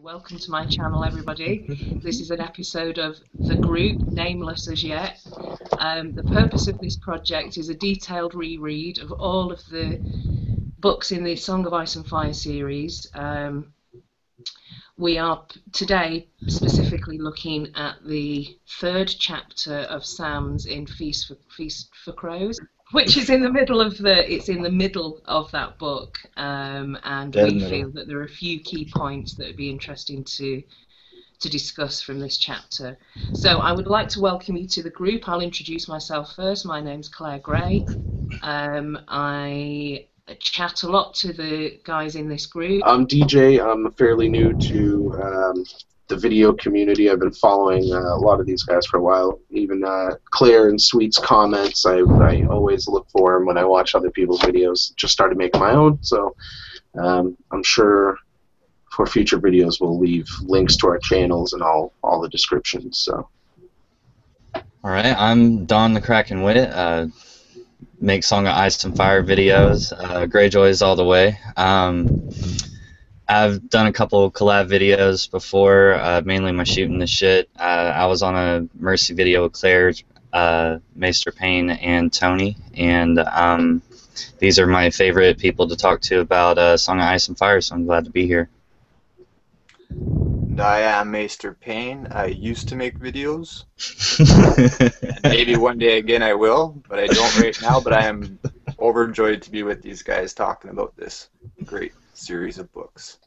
Welcome to my channel, everybody. This is an episode of The Group, nameless as yet. The purpose of this project is a detailed reread of all of the books in the Song of Ice and Fire series. We are today specifically looking at the third chapter of Sam's in Feast for Crows, which is in the middle of that book, and we feel that there are a few key points that would be interesting to discuss from this chapter. So I would like to welcome you to the group. I'll introduce myself first. My name's Claire Gray. I chat a lot to the guys in this group. I'm DJ. I'm fairly new to the video community. I've been following a lot of these guys for a while. Even Claire and Sweet's comments, I always look for them when I watch other people's videos. Just started making my own, so I'm sure for future videos we'll leave links to our channels and all the descriptions. So. All right, I'm Don the Kraken Wit. Make Song of Ice and Fire videos. Greyjoys all the way. I've done a couple collab videos before, mainly my shooting the shit. I was on a Mercy video with Claire, Maester Payne, and Tony, and these are my favorite people to talk to about Song of Ice and Fire, so I'm glad to be here. And I am Maester Payne. I used to make videos. And maybe one day again I will, but I don't right now. But I am overjoyed to be with these guys talking about this great series of books.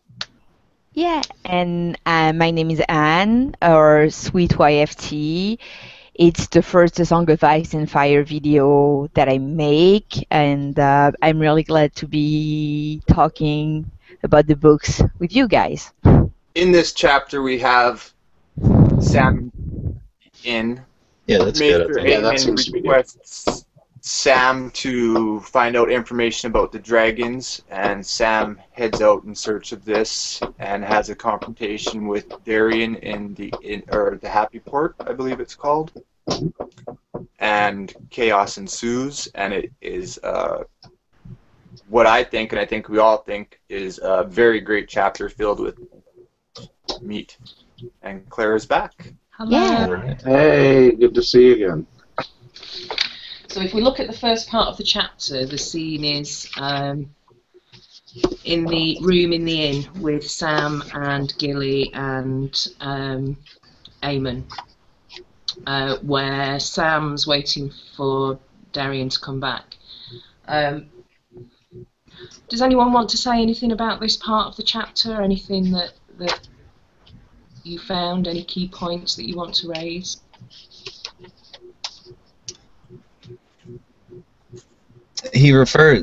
Yeah, and my name is Anne, or Sweet YFT. It's the first Song of Ice and Fire video that I make, and I'm really glad to be talking about the books with you guys. In this chapter, we have Sam in. Yeah, that's good. Yeah, that seems to be good. Requests Sam to find out information about the dragons, and Sam heads out in search of this and has a confrontation with Darian in the Happy Port, I believe it's called. And chaos ensues, and it is what I think, and I think we all think, is a very great chapter filled with meat. And Claire is back. Hello. Yeah. Hey, good to see you again. So if we look at the first part of the chapter, the scene is in the room in the inn with Sam and Gilly and Eamon, where Sam's waiting for Darian to come back. Does anyone want to say anything about this part of the chapter? Anything that you found? Any key points that you want to raise?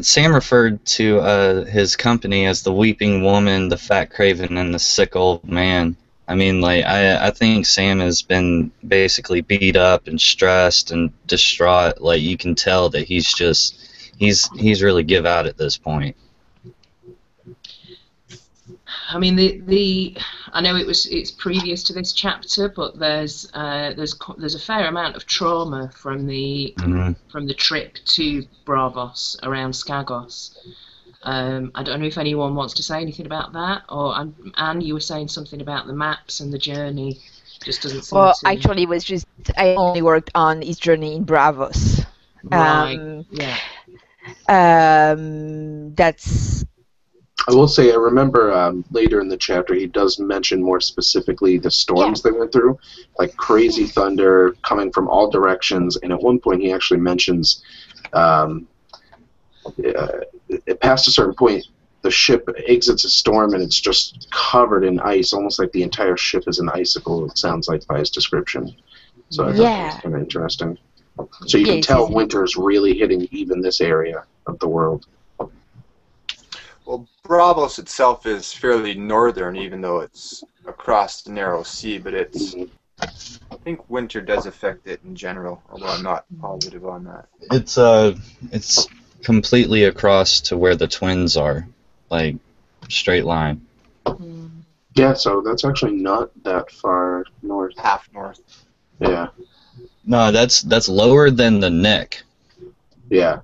Sam referred to his company as the Weeping Woman, the Fat Craven, and the Sick Old Man. I mean, like, I think Sam has been basically beat up and stressed and distraught. Like, you can tell that he's really give out at this point. I mean, I know it's previous to this chapter, but there's a fair amount of trauma from the trip to Bravos around Skagos. I don't know if anyone wants to say anything about that, or Anne, you were saying something about the maps and the journey. Just doesn't seem Well, to... actually, it was just I only worked on his journey in Bravos. Right. Yeah. That's. I will say, I remember later in the chapter he does mention more specifically the storms they went through, like crazy thunder coming from all directions, and at one point he actually mentions it past a certain point the ship exits a storm and it's just covered in ice, almost like the entire ship is an icicle, it sounds like by his description. So I thought that was kind of interesting. So you can tell winter's really hitting even this area of the world. Well, Bravos itself is fairly northern, even though it's across the narrow sea, but it's... I think winter does affect it in general, although I'm not positive on that. It's completely across to where the twins are, like straight line. Yeah, so that's actually not that far north. Half north. Yeah. No, that's lower than the neck. Yeah.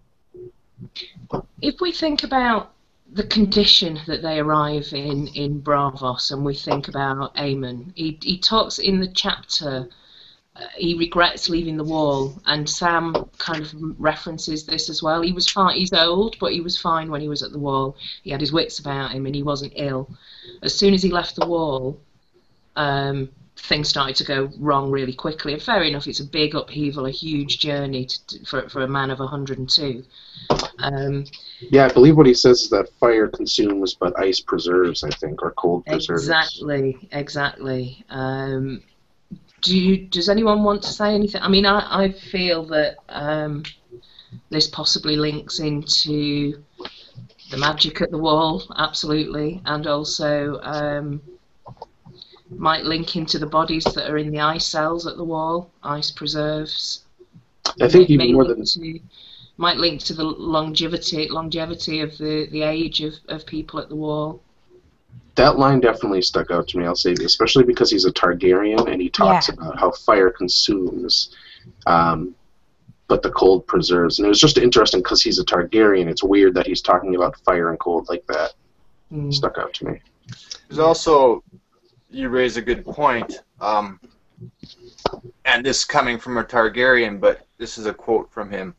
If we think about the condition that they arrive in Bravos, and we think about Aemon. He talks in the chapter. He regrets leaving the wall, and Sam kind of references this as well. He was fine. He's old, but he was fine when he was at the wall. He had his wits about him, and he wasn't ill. As soon as he left the wall, things started to go wrong really quickly. And fair enough, it's a big upheaval, a huge journey for a man of 102. Yeah, I believe what he says is that fire consumes, but ice preserves, I think, or cold preserves. Exactly. Does anyone want to say anything? I mean, I feel that this possibly links into the magic at the wall, absolutely, and also might link into the bodies that are in the ice cells at the wall, ice preserves. I think even more than... Might link to the longevity of the age of people at the wall. That line definitely stuck out to me, I'll say, especially because he's a Targaryen and he talks about how fire consumes, but the cold preserves. And it was just interesting because he's a Targaryen. It's weird that he's talking about fire and cold like that. Stuck out to me. There's also, you raise a good point, and this coming from a Targaryen, but this is a quote from him.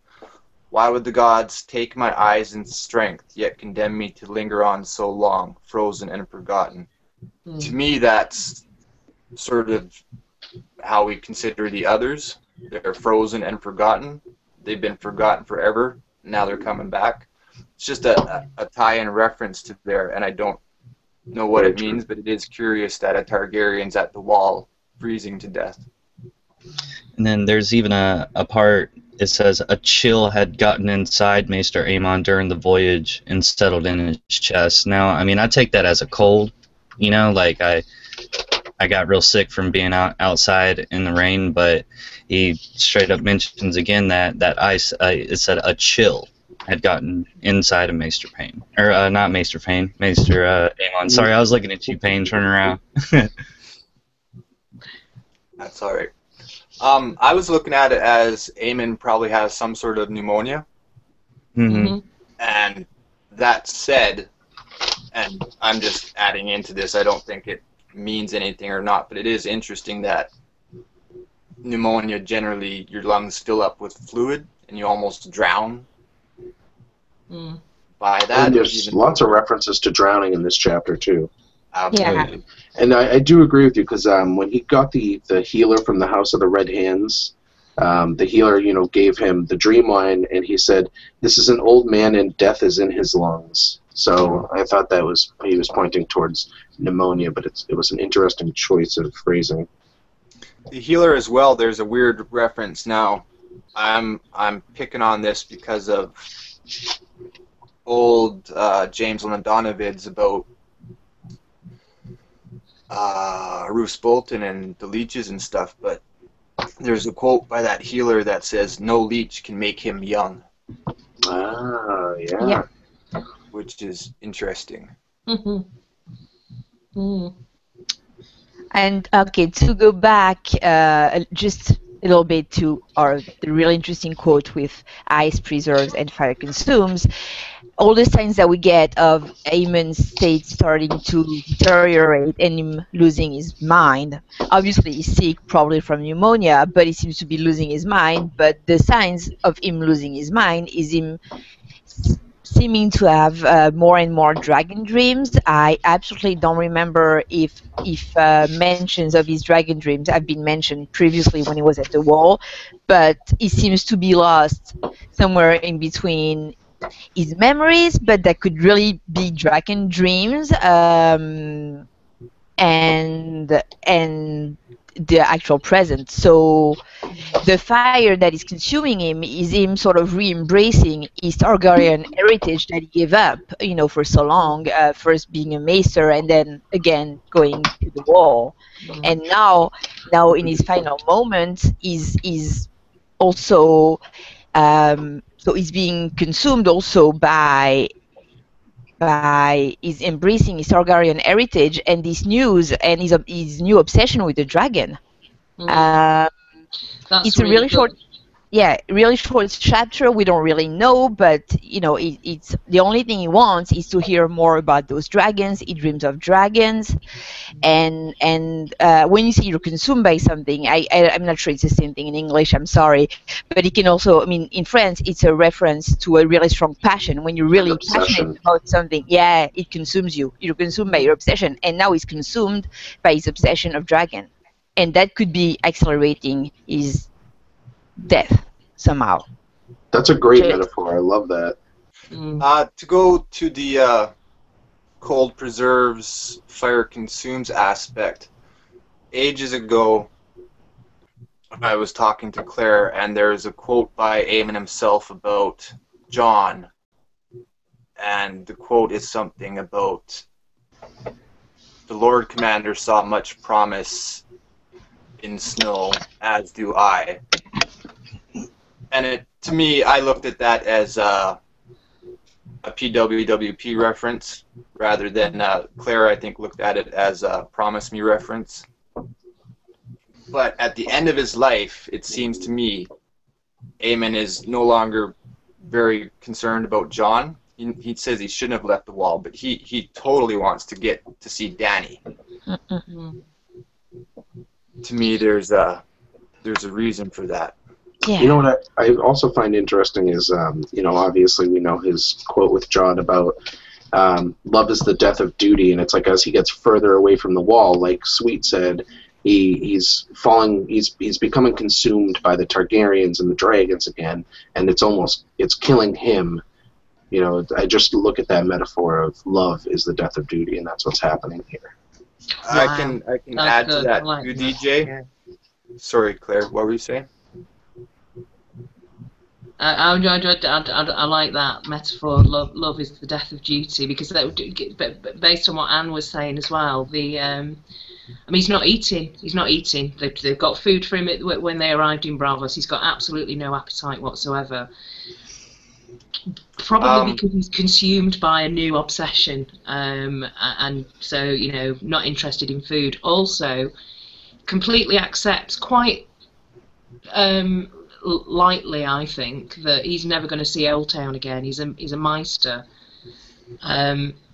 Why would the gods take my eyes in strength, yet condemn me to linger on so long, frozen and forgotten? To me, that's sort of how we consider the others. They're frozen and forgotten. They've been forgotten forever. Now they're coming back. It's just a tie-in reference to there, and I don't know what it means, but it is curious that a Targaryen's at the wall, freezing to death. And then there's even a part, it says, a chill had gotten inside Maester Aemon during the voyage and settled in his chest. Now, I mean, I take that as a cold, you know, like I got real sick from being outside in the rain, but he straight up mentions again that ice, it said a chill had gotten inside of Maester Payne. Or, not Maester Payne, Maester Aemon. Sorry, I was looking at you, Payne, turn around. That's alright. I was looking at it as Aemon probably has some sort of pneumonia. And that said, and I'm just adding into this, I don't think it means anything or not, but it is interesting that pneumonia, generally your lungs fill up with fluid and you almost drown by that. And there's lots of references to drowning in this chapter too. Absolutely. Yeah. And I do agree with you, because when he got the healer from the House of the Red Hands, the healer, you know, gave him the dream line, and he said, "This is an old man, and death is in his lungs." So I thought that he was pointing towards pneumonia, but it was an interesting choice of phrasing. The healer as well. There's a weird reference now. I'm picking on this because of old James Landana vids about Roose Bolton and the leeches and stuff, but there's a quote by that healer that says, "No leech can make him young." Ah, yeah. Which is interesting. And okay, to go back just a little bit to the really interesting quote with ice preserves and fire consumes, all the signs that we get of Aemon's state starting to deteriorate and him losing his mind. Obviously, he's sick, probably from pneumonia, but he seems to be losing his mind. But the signs of him losing his mind is him seeming to have more and more dragon dreams. I absolutely don't remember if mentions of his dragon dreams have been mentioned previously when he was at the wall, but he seems to be lost somewhere in between his memories, but that could really be dragon dreams, and the actual present. So the fire that is consuming him is him sort of re-embracing his Targaryen heritage that he gave up, you know, for so long, first being a maester and then again going to the wall. And now in his final moments is also so he's being consumed also by his embracing his Targaryen heritage and this news and his new obsession with the dragon. That's It's a really good. short. yeah, really short chapter. We don't really know, but you know, it's the only thing he wants is to hear more about those dragons. He dreams of dragons, and when you say you're consumed by something, I'm not sure it's the same thing in English. I'm sorry, but it can also, I mean, in French, it's a reference to a really strong passion. When you're really passionate about something, yeah, it consumes you. You're consumed by your obsession, and now he's consumed by his obsession of dragon, and that could be accelerating his death somehow. That's a great metaphor. I love that. To go to the cold preserves, fire consumes aspect. Ages ago, I was talking to Claire, and there's a quote by Eamon himself about John. And the quote is something about the Lord Commander saw much promise in snow, as do I. And to me, I looked at that as a PWWP reference, rather than Claire, I think, looked at it as a Promise Me reference. But at the end of his life, it seems to me, Eamon is no longer very concerned about John. He says he shouldn't have left the wall, but he totally wants to get to see Danny. To me, there's a reason for that. Yeah. You know what I also find interesting is, you know, obviously we know his quote with John about love is the death of duty, and it's like as he gets further away from the wall, like Sweet said, he's becoming consumed by the Targaryens and the dragons again, and it's killing him. You know, I just look at that metaphor of love is the death of duty, and that's what's happening here. I can add to that too, DJ. Yeah. Sorry, Claire, what were you saying? I like that metaphor. Love is the death of duty, because that, based on what Anne was saying as well. I mean, he's not eating. He's not eating. They've got food for him when they arrived in Bravos. He's got absolutely no appetite whatsoever. Probably because he's consumed by a new obsession, and so, you know, not interested in food. Also, completely accepts quite lightly, I think, that he's never going to see Old Town again. He's a Meister.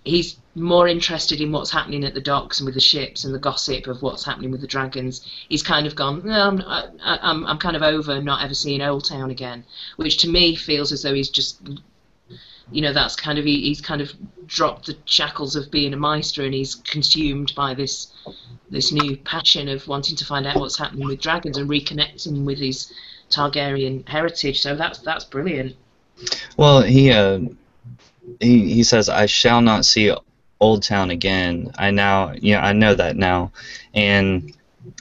He's more interested in what's happening at the docks and with the ships and the gossip of what's happening with the dragons. He's kind of gone, no, I'm kind of over not ever seeing Old Town again, which to me feels as though he's just, you know, that's kind of, he's kind of dropped the shackles of being a Meister, and he's consumed by this new passion of wanting to find out what's happening with dragons and reconnecting with his Targaryen heritage. So that's brilliant. Well, he says, "I shall not see Old Town again. I know that now," and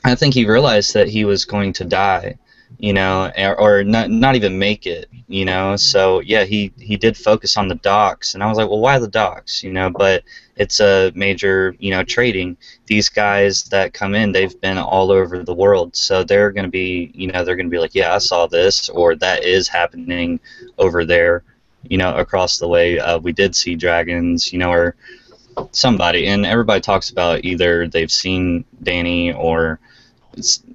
I think he realized that he was going to die, you know, or not even make it, you know. So yeah, he did focus on the docks, and I was like, well, why the docks, you know? But it's a major, you know, trading. These guys that come in, they've been all over the world, so they're gonna be, you know, they're gonna be like, yeah, I saw this, or that is happening over there, you know, across the way. We did see dragons, you know, or somebody, and everybody talks about either they've seen Dany or,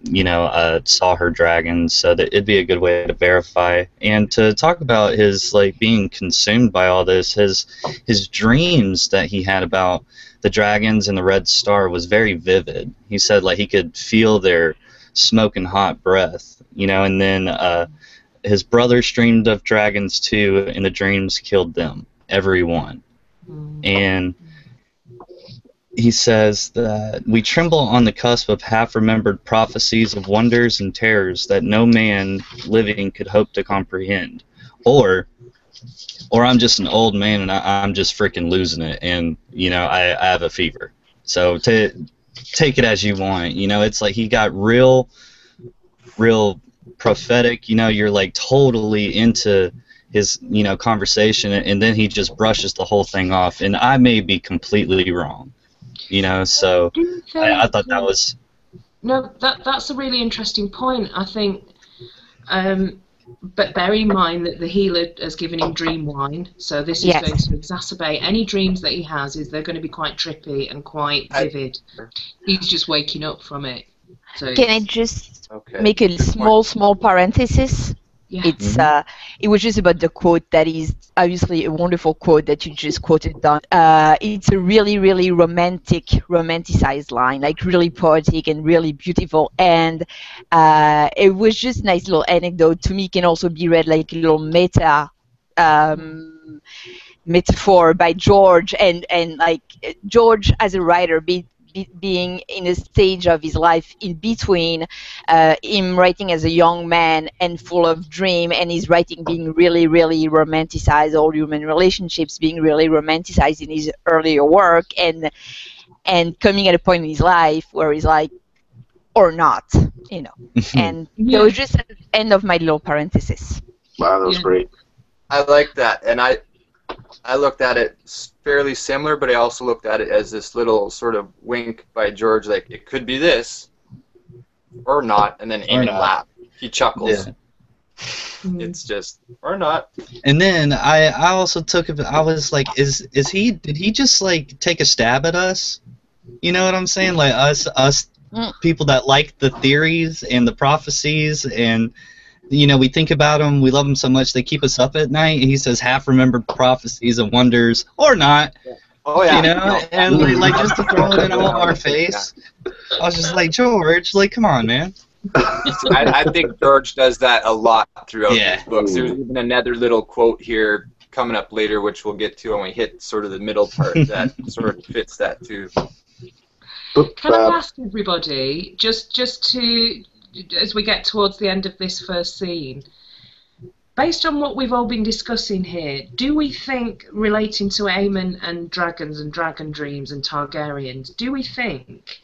you know, saw her dragons, so that it'd be a good way to verify. And to talk about his, like, being consumed by all this, his dreams that he had about the dragons and the Red Star was very vivid. He said, like, he could feel their smoking hot breath, you know, and then his brothers dreamed of dragons too, and the dreams killed them, every one. And he says that we tremble on the cusp of half-remembered prophecies of wonders and terrors that no man living could hope to comprehend. Or I'm just an old man and I'm just freaking losing it, and, you know, I have a fever. So take it as you want. You know, it's like he got real prophetic, you know, you're like totally into his, you know, conversation, and then he just brushes the whole thing off, and I may be completely wrong, you know, so I thought that was... No, that's a really interesting point, I think, but bear in mind that the healer has given him dream wine, so this is going to exacerbate any dreams that he has. They're going to be quite trippy and quite vivid. He's just waking up from it. So can I just make a small parenthesis? Yeah. It's it was just about the quote that is obviously a wonderful quote that you just quoted, Don. It's a really, really romanticized line, like really poetic and really beautiful. And it was just a nice little anecdote. To me, can also be read like a little metaphor by George, and like George as a writer, being in a stage of his life in between him writing as a young man and full of dream, and his writing being really, really romanticized, all human relationships being really romanticized in his earlier work, and coming at a point in his life where he's like, or not, you know. And that was just at the end of my little parenthesis. Wow, that was great. I like that, and I looked at it fairly similar, but I also looked at it as this little sort of wink by George, like it could be this or not, and then Eamon laughs. He chuckles. Yeah. It's just or not. And then I also took it. I was like, did he just like take a stab at us? You know what I'm saying? Like us people that like the theories and the prophecies, and you know, we think about them, we love them so much, they keep us up at night. He says half-remembered prophecies and wonders, or not. Oh yeah. You know, and like just to throw it in all of our face. I was just like, George, like, come on, man. I think George does that a lot throughout his books. There's even another little quote here coming up later, which we'll get to when we hit sort of the middle part that sort of fits that too. Can I ask everybody, just to, as we get towards the end of this first scene, based on what we've all been discussing here, do we think, relating to Aemon and dragons and dragon dreams and Targaryens, do we think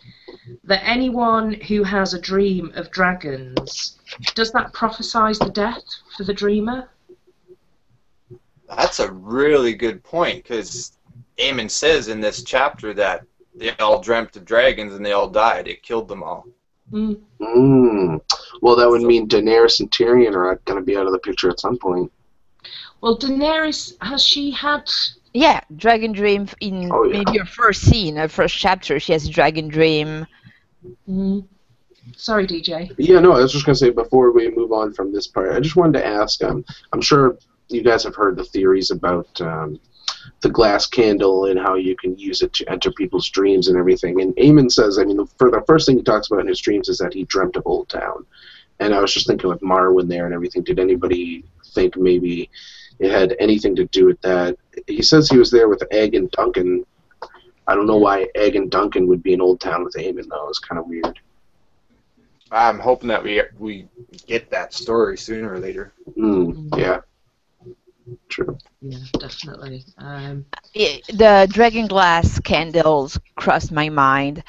that anyone who has a dream of dragons, does that prophesize the death for the dreamer? That's a really good point, because Aemon says in this chapter that they all dreamt of dragons and they all died. It killed them all. Well, that would mean Daenerys and Tyrion are going to be out of the picture at some point. Well, Daenerys, has she had... Yeah, dragon dream in maybe her first scene, her first chapter, she has a dragon dream. Sorry, DJ. Yeah, no, I was just going to say, before we move on from this part, I just wanted to ask, I'm sure you guys have heard the theories about the glass candle and how you can use it to enter people's dreams and everything. And Aemon says, I mean, for the first thing he talks about in his dreams is that he dreamt of Old Town. And I was just thinking with Marwyn there and everything, did anybody think maybe it had anything to do with that? He says he was there with Egg and Duncan. I don't know why Egg and Duncan would be in Old Town with Aemon, though. It's kind of weird. I'm hoping that we get that story sooner or later. Yeah. True. Yeah, definitely. The dragon glass candles crossed my mind.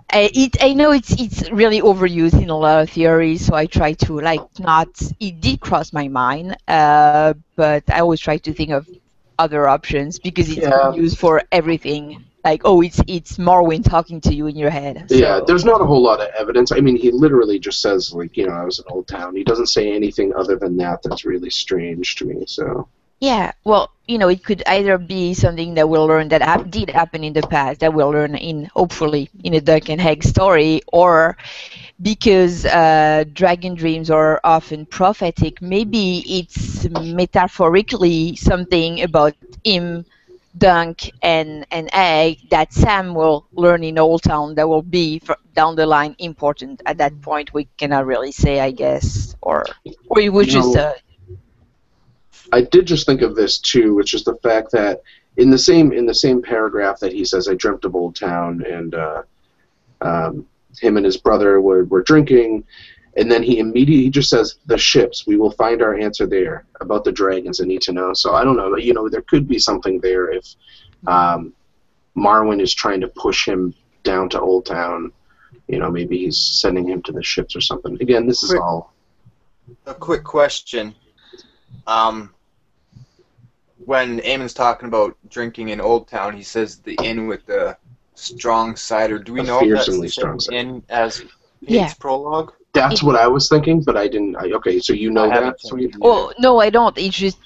I know it's really overused in a lot of theories, so I try to not. It did cross my mind, but I always try to think of other options because it's used for everything. Like, oh, it's Marwyn talking to you in your head. So. Yeah, there's not a whole lot of evidence. I mean, he literally just says, like, you know, I was in Old Town. He doesn't say anything other than that that's really strange to me, so... Yeah, well, you know, it could either be something that we'll learn that did happen in the past, that we'll learn hopefully, in a Duck and Egg story, or because dragon dreams are often prophetic, maybe it's metaphorically something about him, Dunk, and Egg that Sam will learn in Old Town that will be down the line important. At that point, we cannot really say, I guess, or it was just I did just think of this too, which is the fact that in the same paragraph that he says, I dreamt of Old Town, and him and his brother were drinking, and then he immediately just says, the ships, we will find our answer there. About the dragons, I need to know. So I don't know, you know, there could be something there if Marwyn is trying to push him down to Old Town. You know, maybe he's sending him to the ships or something. Again, this is all... A quick question. When Aemon's talking about drinking in Old Town, he says the inn with the strong cider. Do we know if that's the same inn as Pate's prologue? That's what I was thinking, but I didn't. Okay, so you know that? Oh, no, I don't. It's just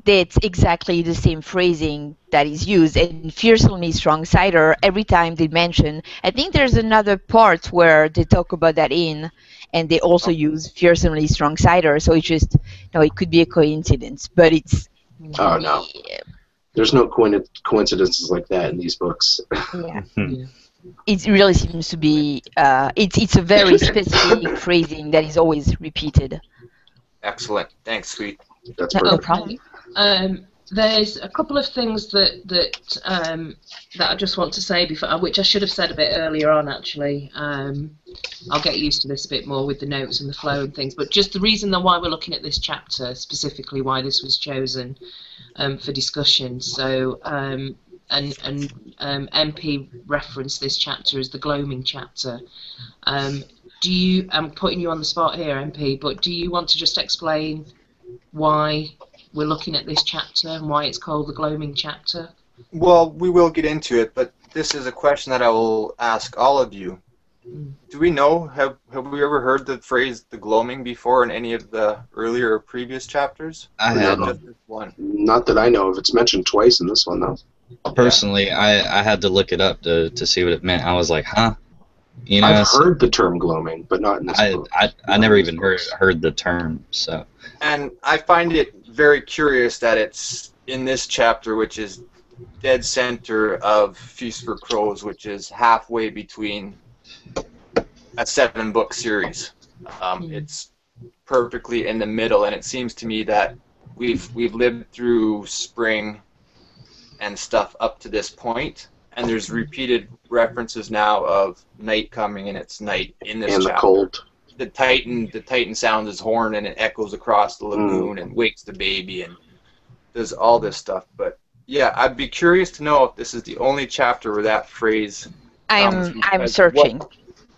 that's exactly the same phrasing that is used. And fiercely strong cider, every time they mention, I think there's another part where they talk about that and they also use fiercely strong cider. So it's just, no, it could be a coincidence, but it's, Oh, no. There's no coincidences like that in these books. yeah. Yeah. It really seems to be, it's a very specific phrasing that is always repeated. Excellent. Thanks, Sweet. That's No perfect. problem. There's a couple of things that I just want to say before, which I should have said a bit earlier on. Actually, I'll get used to this a bit more with the notes and the flow and things. But just the reason why we're looking at this chapter, specifically why this was chosen for discussion. So, MP referenced this chapter as the gloaming chapter. I'm putting you on the spot here, MP, but do you want to just explain why we're looking at this chapter and why it's called the gloaming chapter? Well, we will get into it, but this is a question that I will ask all of you. Do we know, have we ever heard the phrase the gloaming before in any of the earlier or previous chapters? I Or is it hadn't. just this one? Not that I know of. It's mentioned twice in this one, though. Personally, I had to look it up to see what it meant. I was like, huh? You know, I've heard the term gloaming, but not in this book. I never even heard the term. So, And I find it very curious that it's in this chapter, which is dead center of Feast for Crows, which is halfway between a 7-book series. It's perfectly in the middle, and it seems to me that we've lived through spring and stuff up to this point, and there's repeated references now of night coming, and it's night in this And chapter. the cold. The Titan sounds his horn, and it echoes across the lagoon and wakes the baby, and does all this stuff. But yeah, I'd be curious to know if this is the only chapter where that phrase comes, I'm because searching.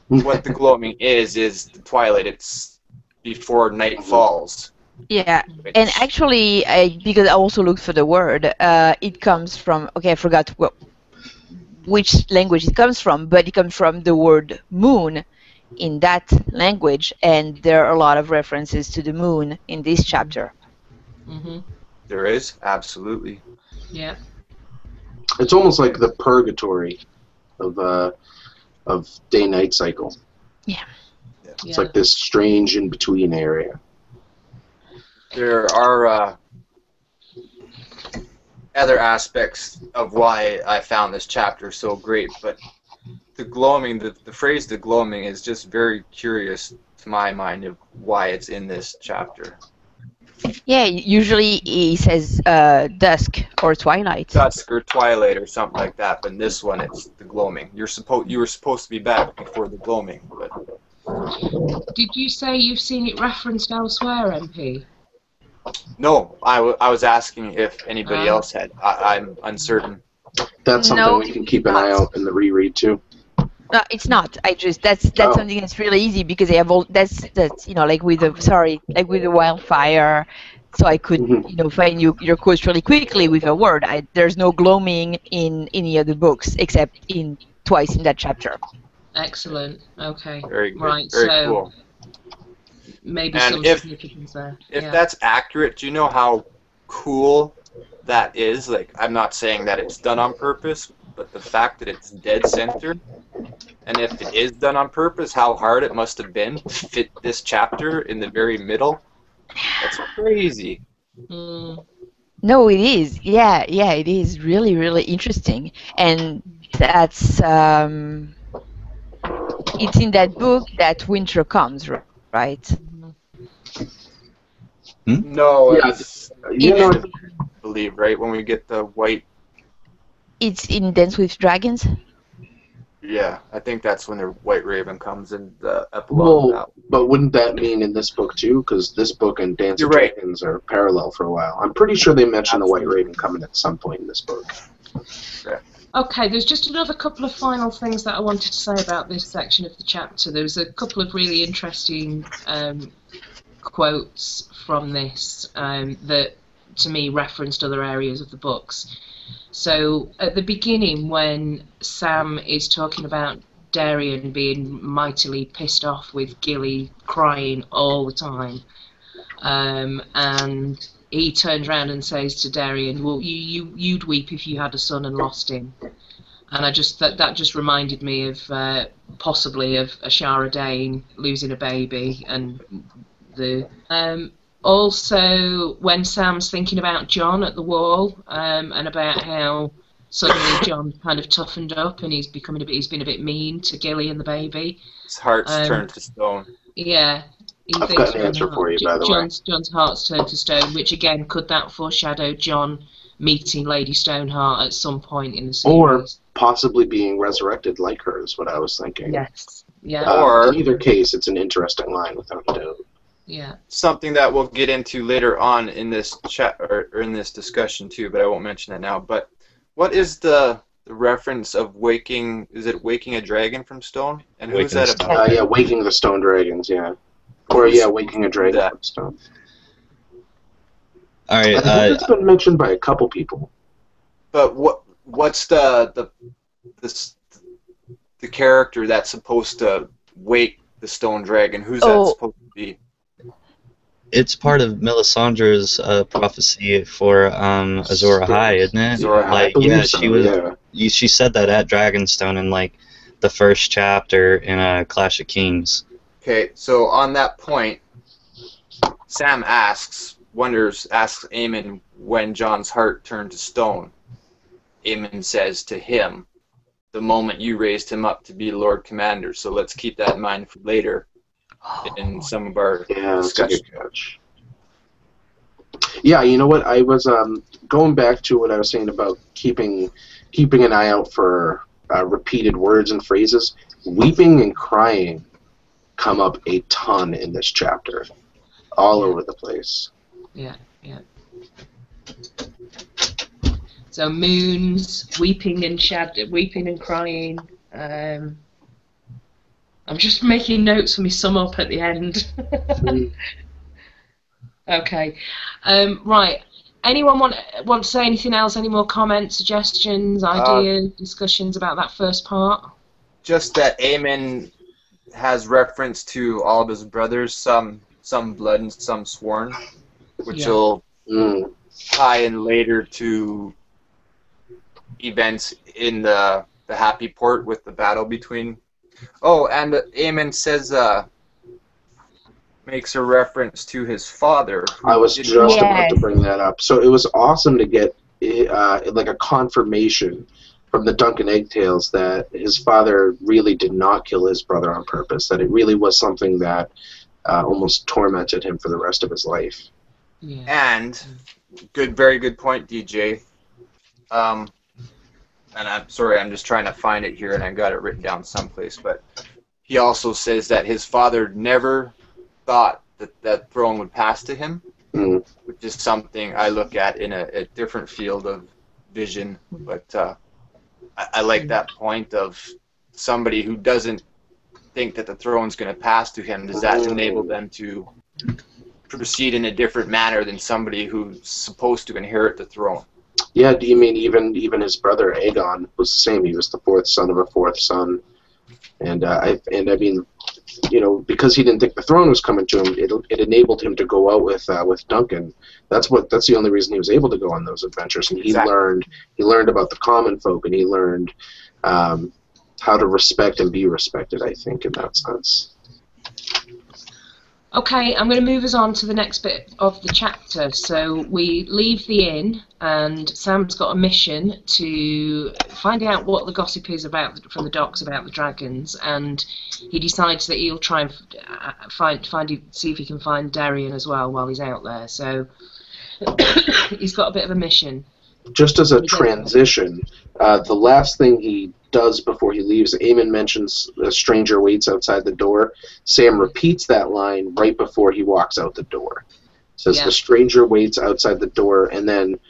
What the gloaming is the twilight. It's before night falls. Yeah, which- and actually, because I also looked for the word, it comes from, okay, I forgot which language it comes from, but it comes from the word moon in that language, and there are a lot of references to the moon in this chapter. Mm-hmm. There is, absolutely. Yeah. It's almost like the purgatory of day-night cycle. Yeah. It's like this strange in-between area. There are other aspects of why I found this chapter so great, but the gloaming, the phrase "the gloaming" is just very curious to my mind of why it's in this chapter. Yeah, usually he says dusk or twilight. Dusk or twilight or something like that, but in this one it's the gloaming. You were supposed to be back before the gloaming, but Did you say you've seen it referenced elsewhere, MP? no, I was asking if anybody else had. I'm uncertain. That's something No, we can keep an eye out in the reread too. No, it's not. That's Oh. something that's really easy because I have all that's like with the wildfire. So I could find your quotes really quickly with a word. There's no gloaming in any of the books except twice in that chapter. Excellent. Okay. Very good. Right. Very so cool. maybe And some if- significance there. If Yeah. that's accurate, do you know how cool that is? Like, I'm not saying that it's done on purpose, but the fact that it's dead center, and if it is done on purpose, how hard it must have been to fit this chapter in the very middle. That's crazy. Mm, No, it is. Yeah, it is really, really interesting, and that's it's in that book that winter comes, right? No, Yeah, it's You know, I believe, right? When we get the white, It's in Dance with Dragons. yeah, I think that's when the White Raven comes in the epilogue. well, but wouldn't that mean in this book too? Because this book and Dance You're of right. Dragons are parallel for a while. I'm pretty sure they mentioned the White Raven coming at some point in this book. Okay, there's just another couple of final things that I wanted to say about this section of the chapter. There was a couple of really interesting quotes from this that, to me, referenced other areas of the books. So, at the beginning, when Sam is talking about Darian being mightily pissed off with Gilly crying all the time, and he turns around and says to Darian, "Well, you'd weep if you had a son and lost him." And I just that just reminded me of possibly of Ashara Dane losing a baby, and the also when Sam's thinking about John at the wall, and about how suddenly John kind of toughened up and he's been a bit mean to Gilly and the baby. His heart's turned to stone. Yeah. I've got an answer for you, by the way. John's heart's turned to stone, which again, could that foreshadow John meeting Lady Stoneheart at some point in the series? Or possibly being resurrected like her is what I was thinking. Yes. Yeah. Or in either case, it's an interesting line without a doubt. Yeah. Something that we'll get into later on in this chat or in this discussion too, but I won't mention it now. But what is the reference of waking? Is it waking a dragon from stone? And who is that about? Yeah, waking the stone dragons. Yeah. Or yeah, waking a dragon from stone. All right. I think it's been mentioned by a couple people. But what's the character that's supposed to wake the stone dragon? Who's that supposed to be? It's part of Melisandre's prophecy for Azor Ahai, isn't it? Azor Ahai. Like, yeah, she was. Yeah. She said that at Dragonstone in like the first chapter in Clash of Kings. Okay, so on that point, Sam asks Aemon when Jon's heart turned to stone. Aemon says to him, "The moment you raised him up to be Lord Commander." So let's keep that in mind for later in some of our discussion. Yeah, you know what? I was going back to what I was saying about keeping an eye out for repeated words and phrases. Weeping and crying come up a ton in this chapter, all over the place. Yeah, yeah. So moons, weeping and crying. I'm just making notes for me sum up at the end. Okay. Right. Anyone want to say anything else? Any more comments, suggestions, ideas, discussions about that first part? Just that Aemon has reference to all of his brothers, some blood and some sworn, which will tie in later to events in the Happy Port with the battle between. Oh, and Aemon says, makes a reference to his father. I was just about to bring that up. So it was awesome to get like a confirmation from the Duncan Eggtails that his father really did not kill his brother on purpose, that it really was something that almost tormented him for the rest of his life. Yeah. And, very good point, DJ. And I'm sorry, I'm just trying to find it here, and I got it written down someplace, but he also says that his father never thought that that throne would pass to him, which is something I look at in a different field of vision, but I like that point of somebody who doesn't think that the throne's going to pass to him. Does that enable them to proceed in a different manner than somebody who's supposed to inherit the throne? Yeah, do you mean even his brother Aegon was the same? He was the fourth son of a fourth son, and I mean, you know, because he didn't think the throne was coming to him, it enabled him to go out with Duncan. That's the only reason he was able to go on those adventures, and he learned about the common folk, and he learned how to respect and be respected, I think, in that sense. Okay, I'm going to move us on to the next bit of the chapter. So we leave the inn, and Sam's got a mission to find out what the gossip is about from the docks about the dragons, and he decides that he'll try and see if he can find Darian as well while he's out there. So he's got a bit of a mission. Just as a transition, the last thing he does before he leaves, Aemon mentions a stranger waits outside the door. Sam repeats that line right before he walks out the door. Says the stranger waits outside the door, and then,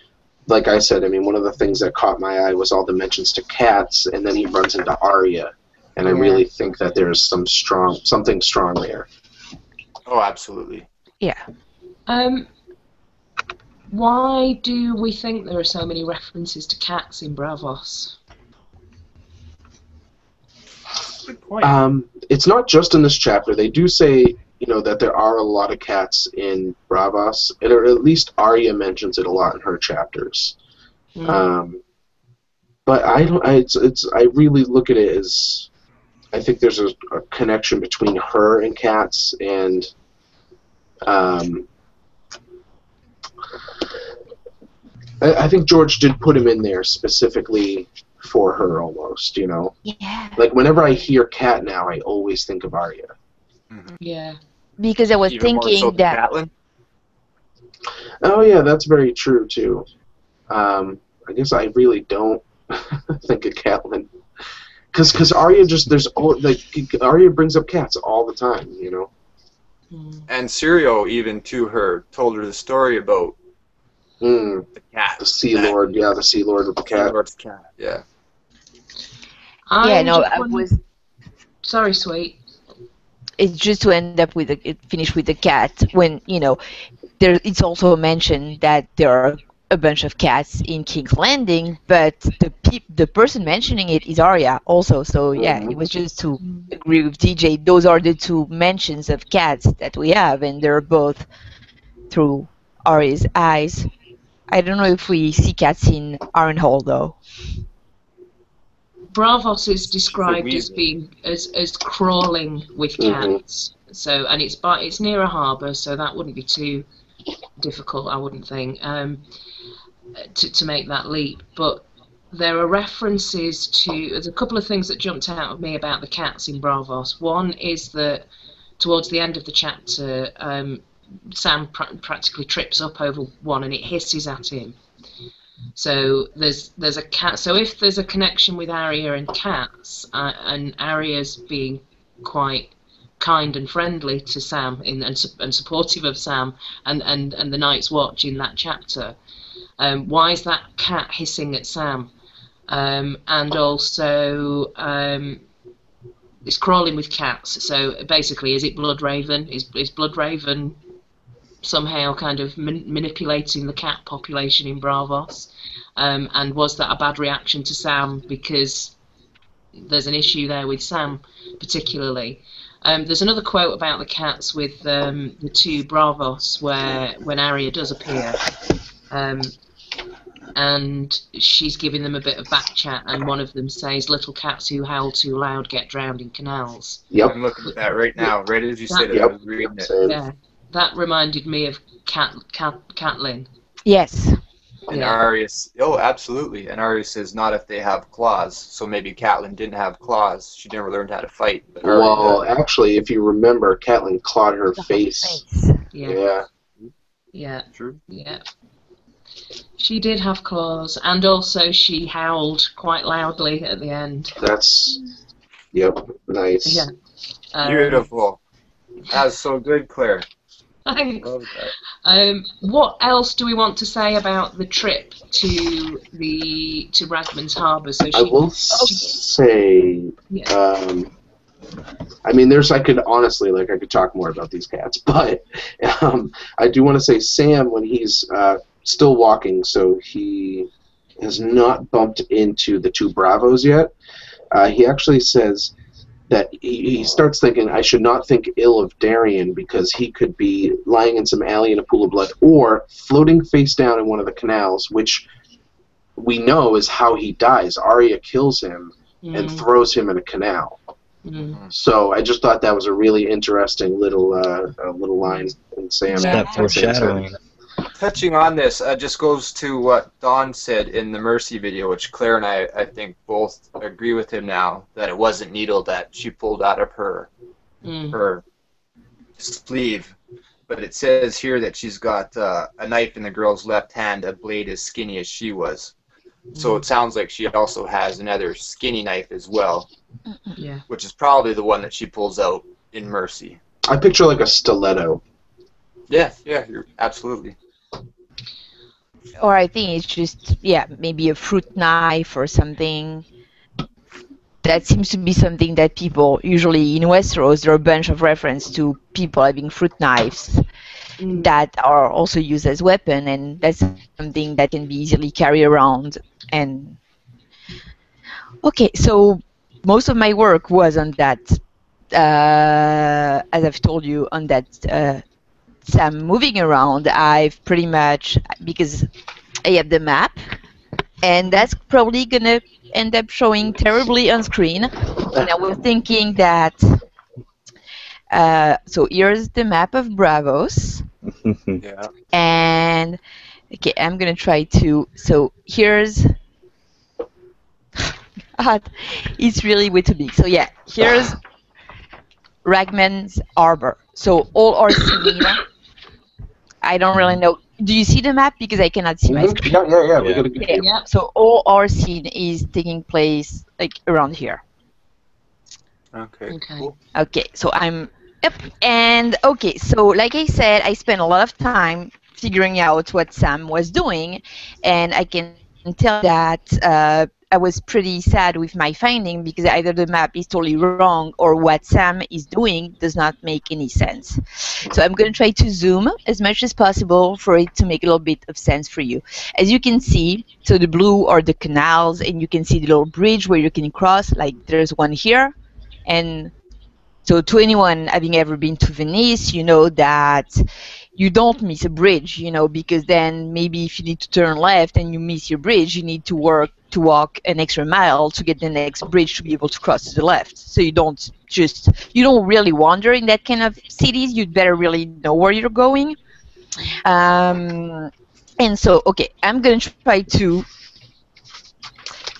like I said, I mean, one of the things that caught my eye was all the mentions to cats, and then he runs into Arya, and I really think that there's something strong there. Oh, absolutely. Yeah. Why do we think there are so many references to cats in Braavos? Good point. It's not just in this chapter. They do say that there are a lot of cats in Bravos, or at least Arya mentions it a lot in her chapters. But I don't. I really look at it as, I think there's a connection between her and cats, and I think George did put him in there specifically for her, almost. Yeah. Like whenever I hear cat now, I always think of Arya. Yeah. Because I was Even more thinking so than that. Catelyn? Oh yeah, that's very true too. I guess I really don't think of Catelyn, because Arya Arya brings up cats all the time, And Syrio, even to her, told her the story about the cat. The Sea Lord, the Sea Lord with the Sea cat. Lord's cat, yeah. Yeah, no, I was. Sorry, sweet. It's just to end up with finish with the cat when it's also mentioned that there are a bunch of cats in King's Landing, but the person mentioning it is Arya also. So yeah, it was just to agree with DJ. Those are the two mentions of cats that we have, and they're both through Arya's eyes. I don't know if we see cats in Ironhall though. Bravos is described as being as crawling with cats. So, and it's near a harbour, so that wouldn't be too difficult, I wouldn't think, to make that leap. But there are references to. There's a couple of things that jumped out at me about the cats in Bravos. One is that towards the end of the chapter, Sam practically trips up over one, and it hisses at him. So there's a cat. So if there's a connection with Arya and cats, and Arya's being quite kind and friendly to Sam and supportive of Sam and the Night's Watch in that chapter, why is that cat hissing at Sam? And also it's crawling with cats. So basically, is it Bloodraven? Is Bloodraven somehow kind of manipulating the cat population in Bravos? And was that a bad reaction to Sam because there's an issue there with Sam particularly? There's another quote about the cats with the two Bravos when Arya does appear, and she's giving them a bit of back chat, and one of them says, "Little cats who howl too loud get drowned in canals." Yep. I'm looking at that right now. Right as you said it, I was reading it. Yeah, that reminded me of Catelyn. Yes. And Arya, absolutely. And Arya says, not if they have claws. So maybe Catelyn didn't have claws. She never learned how to fight. But Well, actually, if you remember, Catelyn clawed her face. Yeah. True. Yeah. She did have claws, and also she howled quite loudly at the end. Nice. Yeah. Beautiful. That's so good, Claire. Thanks. Love that. What else do we want to say about the trip to Ragman's Harbour? So I will say, I mean, I could talk more about these cats, but I do want to say Sam, when he's still walking, so he has not bumped into the two Bravos yet, he actually says that he starts thinking, I should not think ill of Darien because he could be lying in some alley in a pool of blood or floating face down in one of the canals, which we know is how he dies. Arya kills him and throws him in a canal. So I just thought that was a really interesting little line in Sam. That foreshadowing. Touching on this, just goes to what Don said in the Mercy video, which Claire and I think both agree with him now, that it wasn't needle that she pulled out of her sleeve. But it says here that she's got a knife in the girl's left hand, a blade as skinny as she was. So it sounds like she also has another skinny knife as well, which is probably the one that she pulls out in Mercy. I picture like a stiletto. Yeah, you're absolutely. Or I think it's just, maybe a fruit knife or something. That seems to be something that people, usually in Westeros, there are a bunch of reference to people having fruit knives that are also used as weapon, and that's something that can be easily carried around. And okay, so most of my work was on that as I've told you on that Sam moving around, I've pretty much, because I have the map, and that's probably gonna end up showing terribly on screen. And I was thinking that, so here's the map of Bravos, Yeah. and okay, I'm gonna try to, so here's, God, it's really way too big. So yeah, here's Ragman's Arbor. So all our scene, I don't really know. Do you see the map? Because I cannot see my screen. Yeah. We got a good view. Yeah. So all our scene is taking place like around here. Okay. Okay. Cool. Okay, so I'm yep, and okay, so like I said, I spent a lot of time figuring out what Sam was doing, and I can tell you that I was pretty sad with my finding because either the map is totally wrong or what Sam is doing does not make any sense. So I'm going to try to zoom as much as possible for it to make a little bit of sense for you. As you can see, so the blue are the canals, and you can see the little bridge where you can cross, like there's one here. And so to anyone having ever been to Venice, you know that you don't miss a bridge, you know, because then maybe if you need to turn left and you miss your bridge, you need to walk an extra mile to get the next bridge to be able to cross to the left. So you don't really wander in that kind of cities. You'd better really know where you're going. And so, okay, I'm going to try to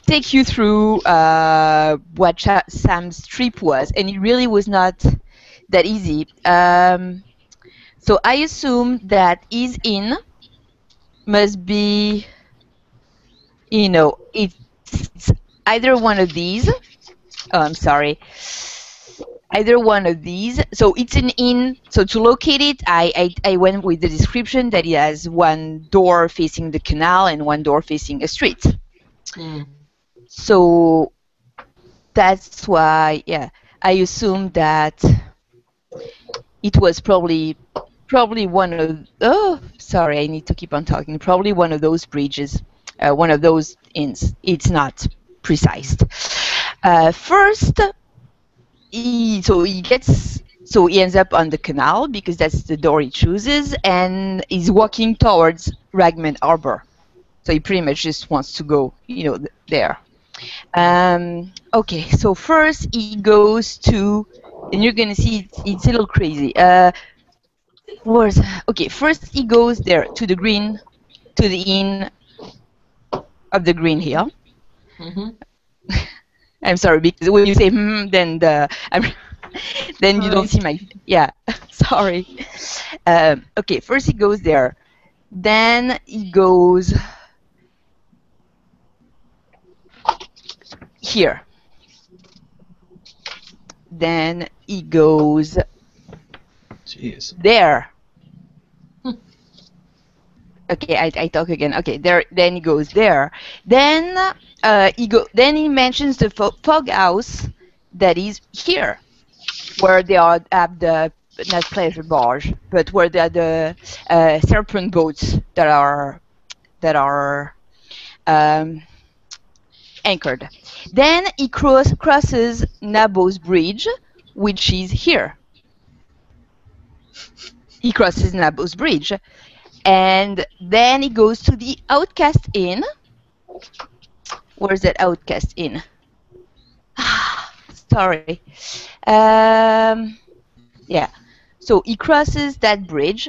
take you through what Sam's trip was, and it really was not that easy. So I assume that his inn must be, you know, it's either one of these. Oh, I'm sorry. Either one of these. So it's an inn. So to locate it, I went with the description that it has one door facing the canal and one door facing a street. Mm. So that's why, yeah, I assume that it was probably one of, oh, sorry, I need to keep on talking, probably one of those bridges, one of those inns. It's not precise. First, he ends up on the canal because that's the door he chooses, and he's walking towards Ragman Arbor. So he pretty much just wants to go, you know, there. Okay, so first he goes to, and you're gonna see it's a little crazy. Okay, first he goes there to the inn of the Green Hill. Mm-hmm. I'm sorry, because when you say then then you don't see my, yeah, sorry. Okay, first he goes there, then he goes here. Then he goes Jeez. there. Okay, I talk again. Okay, there. Then he goes there. Then Then he mentions the fog house that is here, where they are at the not pleasure barge, but where they are the serpent boats that are anchored. Then he crosses Nabo's bridge, which is here. He crosses Nabo's bridge, and then he goes to the Outcast Inn. Where's that Outcast Inn? Sorry. Yeah. So he crosses that bridge,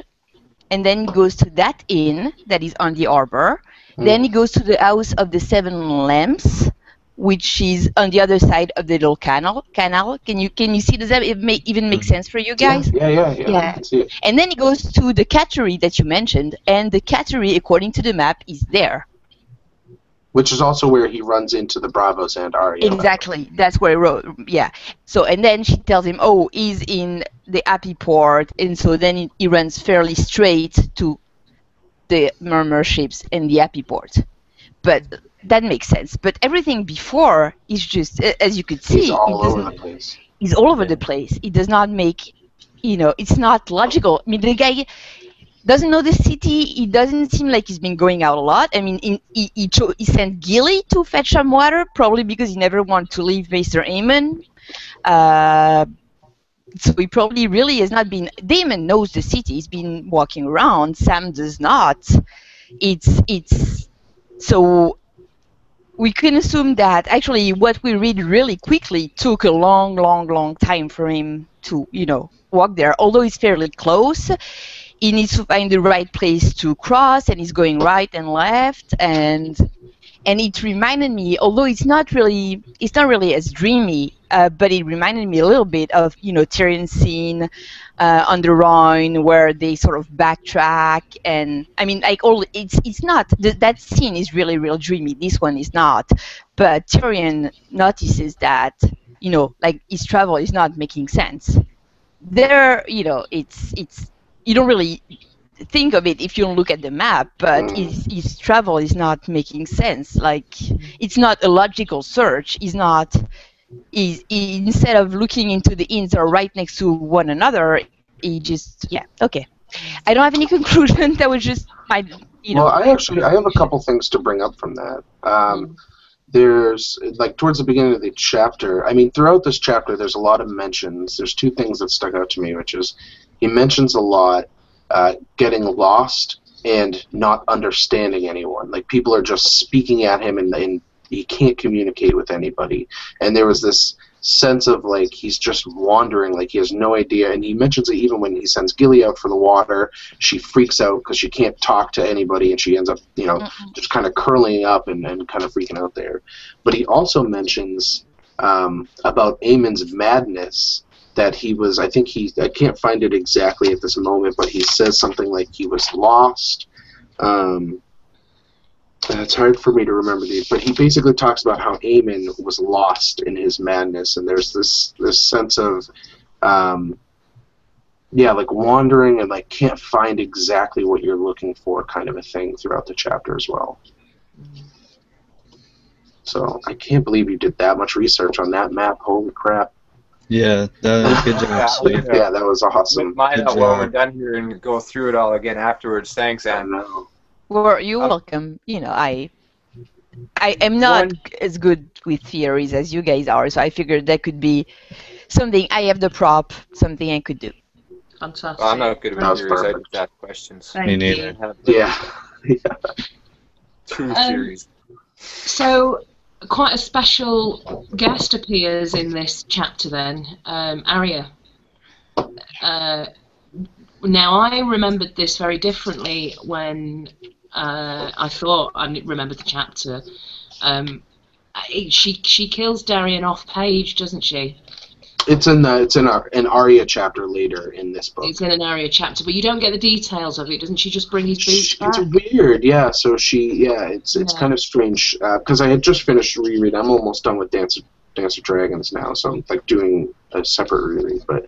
and then he goes to that inn that is on the harbor. Then he goes to the House of the Seven Lamps, which is on the other side of the little canal. Can you see? Does that even make sense for you guys? Yeah. I Yeah. can see it. And then he goes to the cattery that you mentioned, and the cattery, according to the map, is there. Which is also where he runs into the Bravos and Arya. Exactly. That's where he wrote. Yeah. So, and then she tells him, oh, he's in the Happy Port, and so then he runs fairly straight to the Murmur ships and the Happy Port. But that makes sense. But everything before is just, as you could see, He's all over the place. He's all over the place. It does not make, it's not logical. I mean, the guy doesn't know the city. He doesn't seem like he's been going out a lot. I mean, he sent Gilly to fetch some water, probably because he never wanted to leave Mr. Aemon. So he probably really has not been. Damon knows the city. He's been walking around. Sam does not. It's so we can assume that actually what we read really quickly took a long time for him to, walk there. Although it's fairly close, he needs to find the right place to cross, and he's going right and left, and it reminded me, although it's not really as dreamy, but it reminded me a little bit of Tyrion's scene on the Rhine, where they sort of backtrack, and I mean, like, it's not that scene is really real dreamy. This one is not, but Tyrion notices that like his travel is not making sense. There, it's you don't really think of it if you don't look at the map, but his travel is not making sense. Like, it's not a logical search. Instead of looking into the inns that are right next to one another, he just, okay. I don't have any conclusion. That was just my, Well, I have a couple things to bring up from that. There's, like, towards the beginning of the chapter, I mean, throughout this chapter, there's a lot of mentions. There's two things that stuck out to me, which is he mentions a lot getting lost and not understanding anyone. Like, people are just speaking at him, and he can't communicate with anybody. And there was this sense of, like, he's just wandering, like he has no idea. And he mentions it even when he sends Gilly out for the water. She freaks out because she can't talk to anybody, and she ends up, just kind of curling up and kind of freaking out there. But he also mentions about Aemon's madness, that he was, I can't find it exactly at this moment, but he says something like he was lost. It's hard for me to remember these, but he basically talks about how Aemon was lost in his madness, and there's this sense of, like wandering and like can't find exactly what you're looking for, kind of a thing throughout the chapter as well. So I can't believe you did that much research on that map. Holy crap! Yeah, good job, Sweet. Yeah, that was awesome. Mine out while we're done here and go through it all again afterwards. Thanks, Anne. Well, you're welcome. I am not as good with theories as you guys are, so I figured that could be something. I have the prop, something I could do. Fantastic. Well, I'm not good with theories. I just ask questions. Me neither. Yeah. Two theories. So, quite a special guest appears in this chapter then, Arya. Now, I remembered this very differently when I thought I remembered the chapter. She kills Darian off page, doesn't she? It's in an Arya chapter later in this book. It's in an Arya chapter, but you don't get the details of it. Doesn't she just bring his boots back? It's weird, yeah. So it's kind of strange because I had just finished Reread. I'm almost done with Dance of Dragons now, so I'm like doing a separate reread. But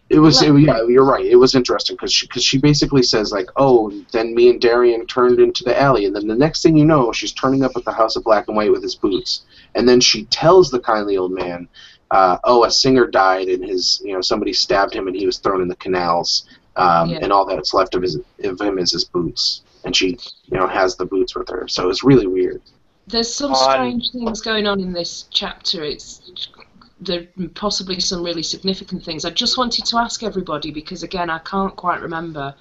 you're right. It was interesting because she basically says like, oh, then me and Darian turned into the alley, and then the next thing you know, she's turning up at the House of Black and White with his boots, and then she tells the kindly old man, a singer died and somebody stabbed him and he was thrown in the canals, and all that's left of him is his boots, and she has the boots with her. So it's really weird. There's some strange things going on in this chapter. There are possibly some really significant things. I just wanted to ask everybody, because again I can't quite remember,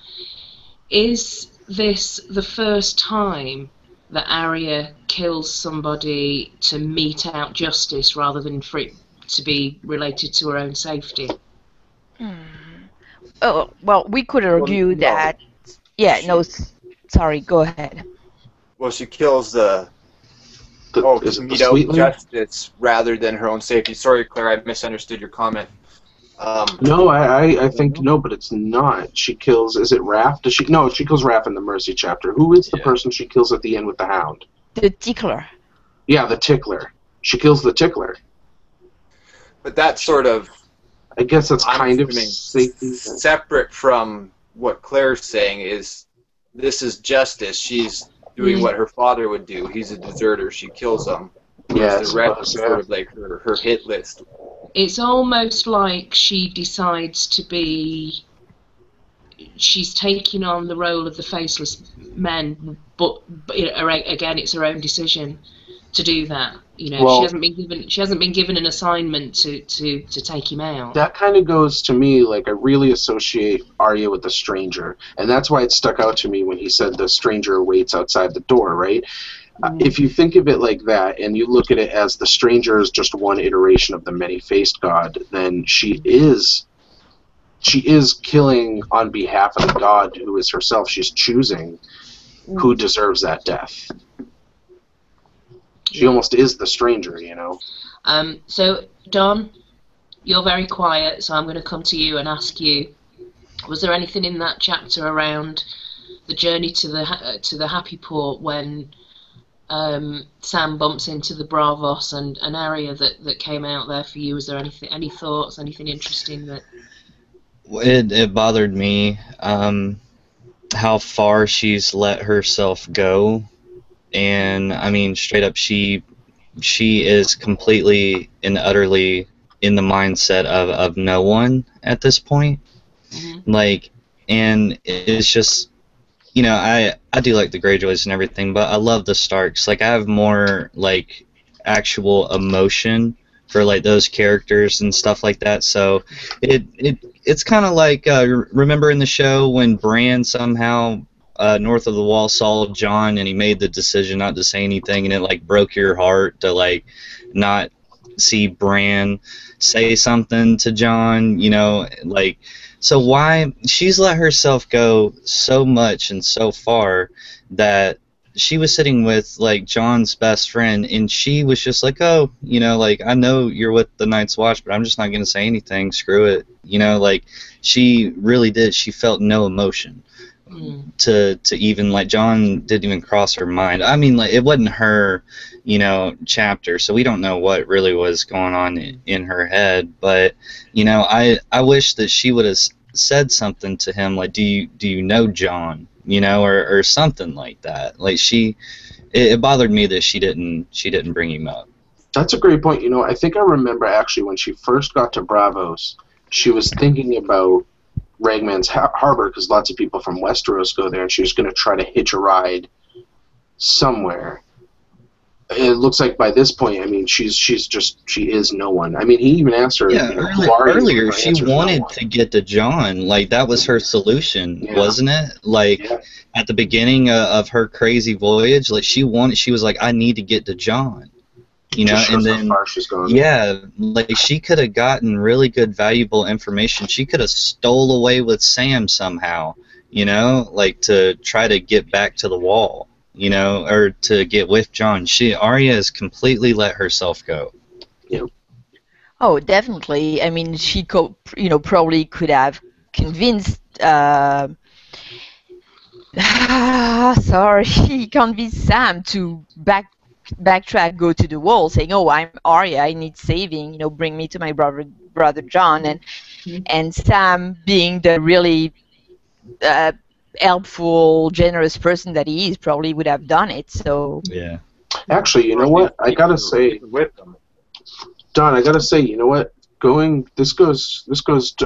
is this the first time that Arya kills somebody to mete out justice rather than for it to be related to her own safety? Oh, well, we could argue that... Sorry, go ahead. Well, she kills to mete out justice rather than her own safety. Sorry, Claire, I misunderstood your comment. No, I think no, but it's not. She kills. Is it Raph? She kills Raph in the Mercy chapter. Who is the person she kills at the end with the Hound? The Tickler. Yeah, the Tickler. She kills the Tickler. But that's sort of... I guess that's kind of safety. Separate from what Claire's saying is, this is justice. She's doing what her father would do. He's a deserter. She kills him. Yeah, the rest is sort of like her hit list. It's almost like she decides to be... She's taking on the role of the faceless men, but again, it's her own decision to do that. You know, Well, she hasn't been given an assignment to take him out. that kind of goes to me, like, I really associate Arya with the stranger, and that's why it stuck out to me when he said the stranger waits outside the door, right? If you think of it like that, and you look at it as the stranger is just one iteration of the many-faced god, then she is killing on behalf of the god who is herself. She's choosing who deserves that death. She almost is the stranger, you know. So, Don, you're very quiet, so I'm going to come to you and ask you, was there anything in that chapter around the journey to the Happy Port when Sam bumps into the Bravos and an area that came out there for you? Was there any thoughts, anything interesting that... It bothered me how far she's let herself go, and I mean, straight up, she is completely and utterly in the mindset of no one at this point. Like, and it's just, you know, I do like the Greyjoys and everything, but I love the Starks. Like, I have more like actual emotion for like those characters and stuff like that. So it's kind of like remember in the show when Bran somehow north of the wall saw Jon and he made the decision not to say anything, and it like broke your heart to like not see Bran say something to Jon, you know, like. So why she's let herself go so much and so far that she was sitting with like Jon's best friend, and she was just like, oh, you know, like, I know you're with the Night's Watch, but I'm just not gonna say anything. Screw it, you know. Like, she really did. She felt no emotion to even, like, Jon didn't even cross her mind. I mean, like, it wasn't her, you know, chapter, so we don't know what really was going on in her head. But, you know, I wish that she would have said something to him, like, do you know Jon, you know, or something like that. Like, it bothered me that she didn't bring him up. That's a great point. You know, I think I remember actually when she first got to Bravos, she was thinking about Ragman's Harbor, because lots of people from Westeros go there, and she was going to try to hitch a ride somewhere. It looks like by this point, I mean, she is no one. I mean, he even asked her. Yeah, you know, earlier she wanted to get to Jon. Like, that was her solution, wasn't it? Like, at the beginning of her crazy voyage, like, she was like, I need to get to Jon. You know, and then like, she could have gotten really good, valuable information. She could have stole away with Sam somehow, you know, like, to try to get back to the wall, you know, or to get with Jon. Arya has completely let herself go. Yeah. Oh, definitely. I mean, she probably could have convinced. Convinced Sam to backtrack, go to the wall, saying, "Oh, I'm Arya. I need saving. You know, bring me to my brother Jon." And Sam, being the really helpful, generous person that he is, probably would have done it. So yeah. Actually, you know what? I gotta say, Don, I gotta say, you know what? This goes.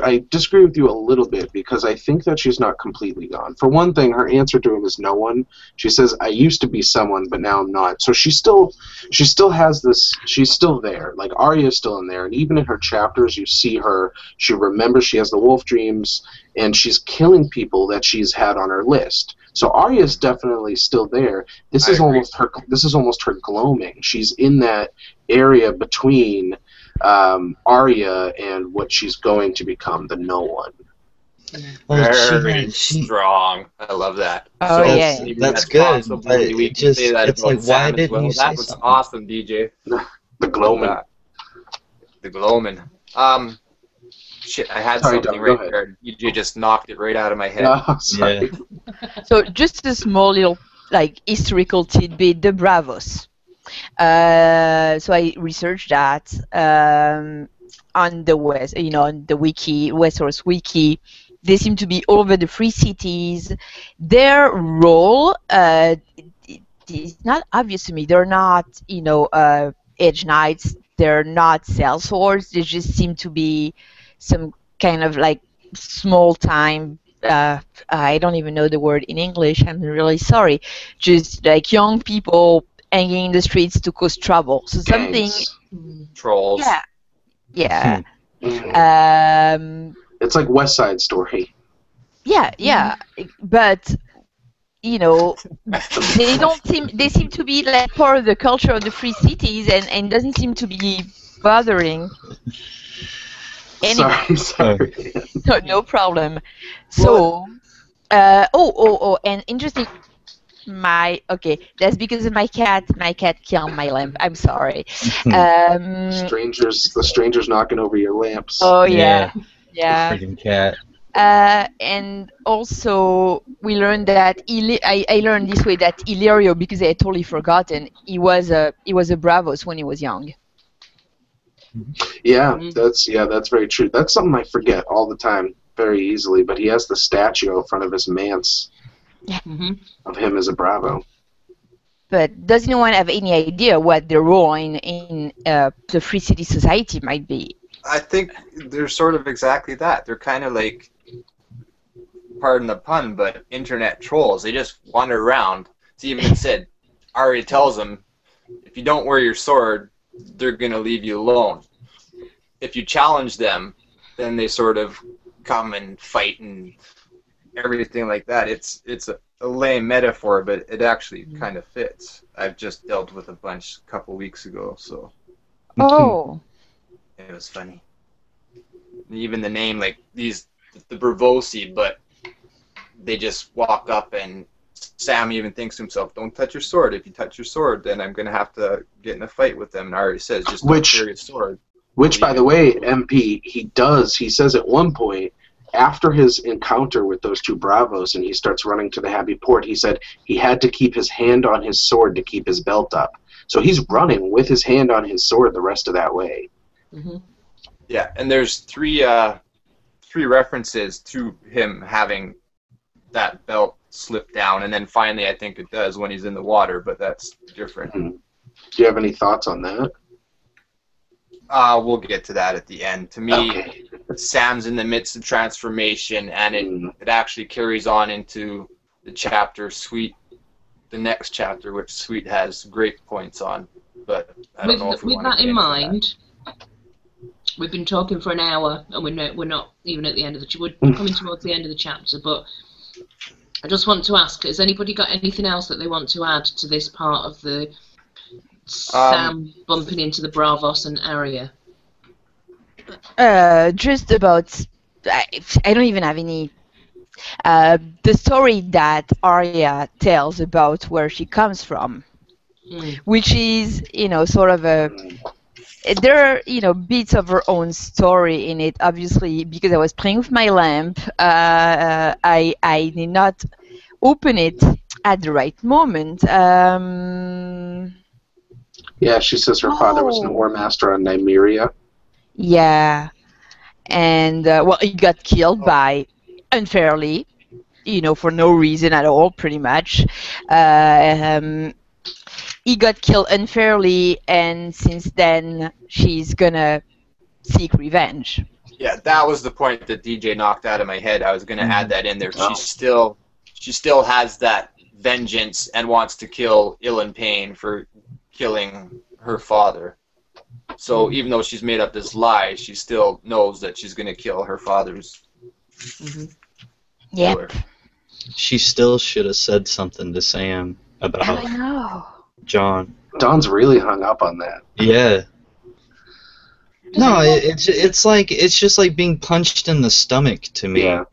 I disagree with you a little bit, because I think that she's not completely gone. For one thing, her answer to him is no one. She says, "I used to be someone, but now I'm not." So she still has this. She's still there. Like, Arya's still in there, and even in her chapters, you see her. She remembers she has the wolf dreams, and she's killing people that she's had on her list. So Arya's definitely still there. This is almost her gloaming. She's in that area between Arya and what she's going to become, the no one. Very strong. I love that. Oh, so, yeah. That's good. But we can say that it's like, why didn't you say that was something? awesome, DJ. The gloaming. The gloaming. Shit, I had Sorry, something Doug, go right there. You just knocked it right out of my head. Oh, sorry. Yeah. So just a small little historical tidbit: the Bravos. So I researched that on the on the wiki, Westeros wiki. They seem to be all over the free cities. Their role is not obvious to me. They're not, edge knights. They're not sellswords. They just seem to be some kind of small time. I don't even know the word in English. I'm really sorry. Just like young people hanging in the streets to cause trouble. So something, Gangs. Trolls. yeah. It's like West Side Story. Yeah, but you know, they seem to be like part of the culture of the free cities, and doesn't seem to be bothering anyone. Sorry. No problem. So, and interesting. That's because of my cat. My cat killed my lamp. I'm sorry. The strangers knocking over your lamps. Oh yeah. Freaking cat. And also we learned that I learned this way that Illyrio, because I had totally forgotten, he was a Bravos when he was young. Yeah, that's very true. That's something I forget all the time, very easily. But he has the statue in front of his manse of him as a Bravo. But does anyone have any idea what their role in the Free City Society might be? I think they're sort of exactly that. They're kind of like, pardon the pun, but internet trolls. They just wander around. It's even said, Arya tells them, if you don't wear your sword, they're going to leave you alone. If you challenge them, then they sort of come and fight and everything like that. It's a lame metaphor, but it actually kind of fits. I've just dealt with a bunch a couple weeks ago, so Oh, it was funny. Even the name, like the Bravosi, but they just walk up and Sam even thinks to himself, don't touch your sword. If you touch your sword, then I'm going to have to get in a fight with them. And Ari says, just don't carry your sword. Which, by the way, MP, he says at one point, after his encounter with those two Bravos and he starts running to the Happy Port, he said he had to keep his hand on his sword to keep his belt up. So he's running with his hand on his sword the rest of that way. Yeah, and there's three references to him having that belt slip down, and then finally I think it does when he's in the water, but that's different. Do you have any thoughts on that? We'll get to that at the end. To me, Okay. Sam's in the midst of transformation, and it actually carries on into the chapter the next chapter, which Sweet has great points on. But I don't know if we with want that to in mind, we've been talking for an hour, and we're not even at the end of we're coming towards the end of the chapter. But I just want to ask: has anybody got anything else that they want to add to this part of the Sam bumping into the Bravos and Arya? just about. I don't even have any. The story that Arya tells about where she comes from, which is, sort of a. There are, bits of her own story in it. Obviously, because I was playing with my lamp, I did not open it at the right moment. Yeah, she says her father was an War Master on Nymeria. Yeah, and he got killed by unfairly, for no reason at all, pretty much. He got killed unfairly, and since then she's gonna seek revenge. Yeah, that was the point that DJ knocked out of my head. I was going to add that in there. She still has that vengeance and wants to kill Ilan Payne for killing her father. So even though she's made up this lie, she still knows that she's going to kill her father's Yep. She still should have said something to Sam about I know. John. Don's really hung up on that. Yeah. No, it's just like being punched in the stomach to me. Yeah.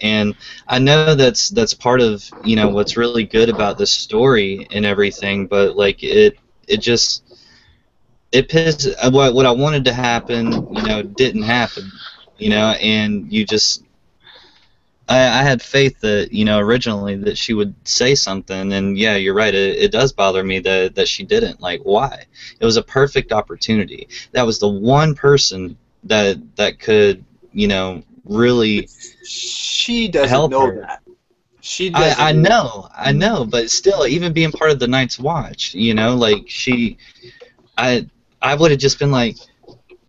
And I know that's part of, what's really good about this story and everything, but it pisses what I wanted to happen, didn't happen, and I had faith that, originally that she would say something, and yeah, you're right, it does bother me that she didn't. Why? It was a perfect opportunity. That was the one person that could, really She doesn't help know her. that. She doesn't. I know, but still, even being part of the Night's Watch, I would have just been like,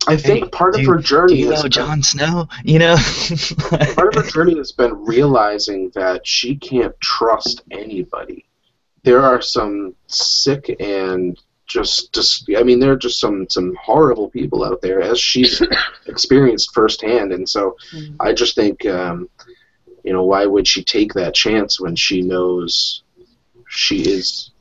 I think part of her journey is Jon Snow, part of her journey has been realizing that she can't trust anybody. there are some sick and I mean, there are just some horrible people out there, as she's experienced firsthand. And so I just think, why would she take that chance when she knows she is...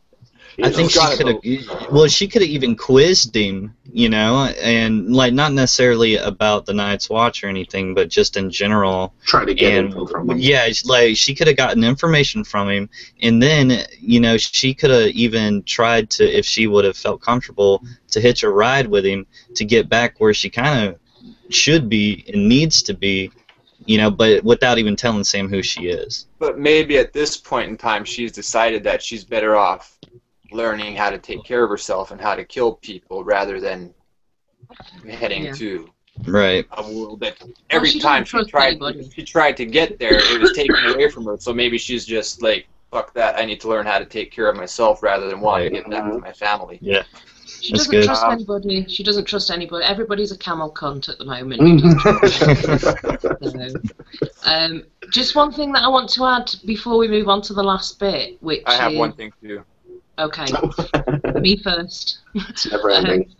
I think she could have. Well, she could have even quizzed him, and like not necessarily about the Night's Watch or anything, but just in general. Try to get info from him. Yeah, like she could have gotten information from him, and then she could have even tried to, if she would have felt comfortable, to hitch a ride with him to get back where she kind of should be and needs to be. But without even telling Sam who she is. But maybe at this point in time, she's decided that she's better off learning how to take care of herself and how to kill people rather than heading to a world that every time she tried to get there, it was taken away from her. So maybe she's just like, fuck that, I need to learn how to take care of myself rather than wanting to get back to my family. Yeah. She doesn't trust anybody. She doesn't trust anybody. Everybody's a camel cunt at the moment. So, just one thing that I want to add before we move on to the last bit, which I have one thing too. Okay, me first. It's never ending.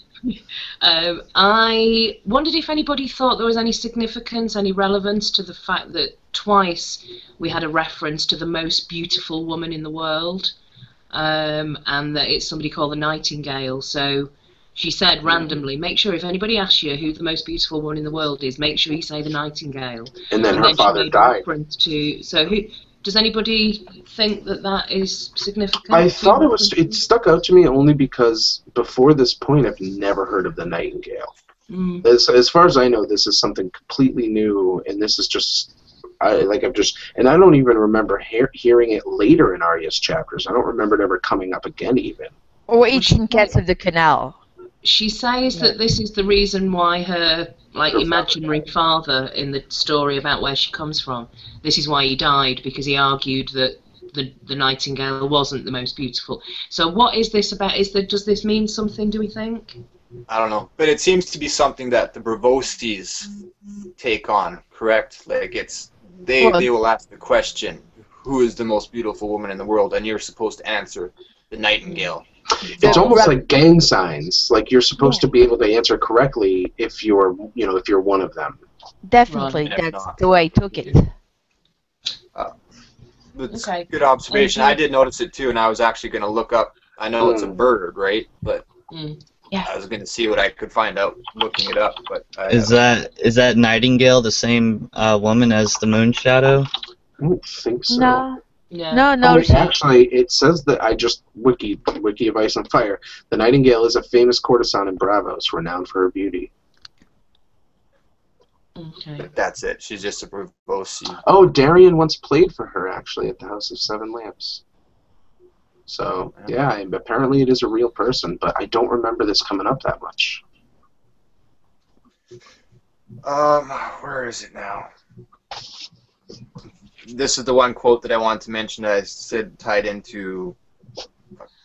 I wondered if anybody thought there was any significance, any relevance to the fact that twice we had a reference to the most beautiful woman in the world. And that it's somebody called the Nightingale. So she said randomly, make sure if anybody asks you who the most beautiful woman in the world is, make sure you say the Nightingale. And then her father died. So does anybody think that is significant? I thought it stuck out to me only because before this point I've never heard of the Nightingale. As far as I know, this is something completely new, and this is just... I don't even remember hearing it later in Arya's chapters. I don't remember it ever coming up again, even. Or in Cats of the Canal. She says that this is the reason why her imaginary father in the story about where she comes from, this is why he died, because he argued that the Nightingale wasn't the most beautiful. So what is this about? Does this mean something, do we think? I don't know, but it seems to be something that the Bravostis take on, correct? Like they will ask the question, who is the most beautiful woman in the world, and you're supposed to answer the Nightingale. It's almost like gang signs. Like you're supposed to be able to answer correctly if you're one of them. Definitely, that's the way I took it. That's a good observation. I did notice it too, and I was actually going to look up. I know it's a bird, right? But I was going to see what I could find out looking it up. But is that Nightingale the same woman as the Moon Shadow? I don't think so. No. Yeah. No. Actually, it says that I just wiki of Ice and Fire. The Nightingale is a famous courtesan in Bravos, renowned for her beauty. Okay. That's it. She's just a Bravosi. Oh, Darian once played for her actually at the House of Seven Lamps. So yeah, apparently it is a real person, but I don't remember this coming up that much. Where is it now? This is the one quote that I wanted to mention that I said tied into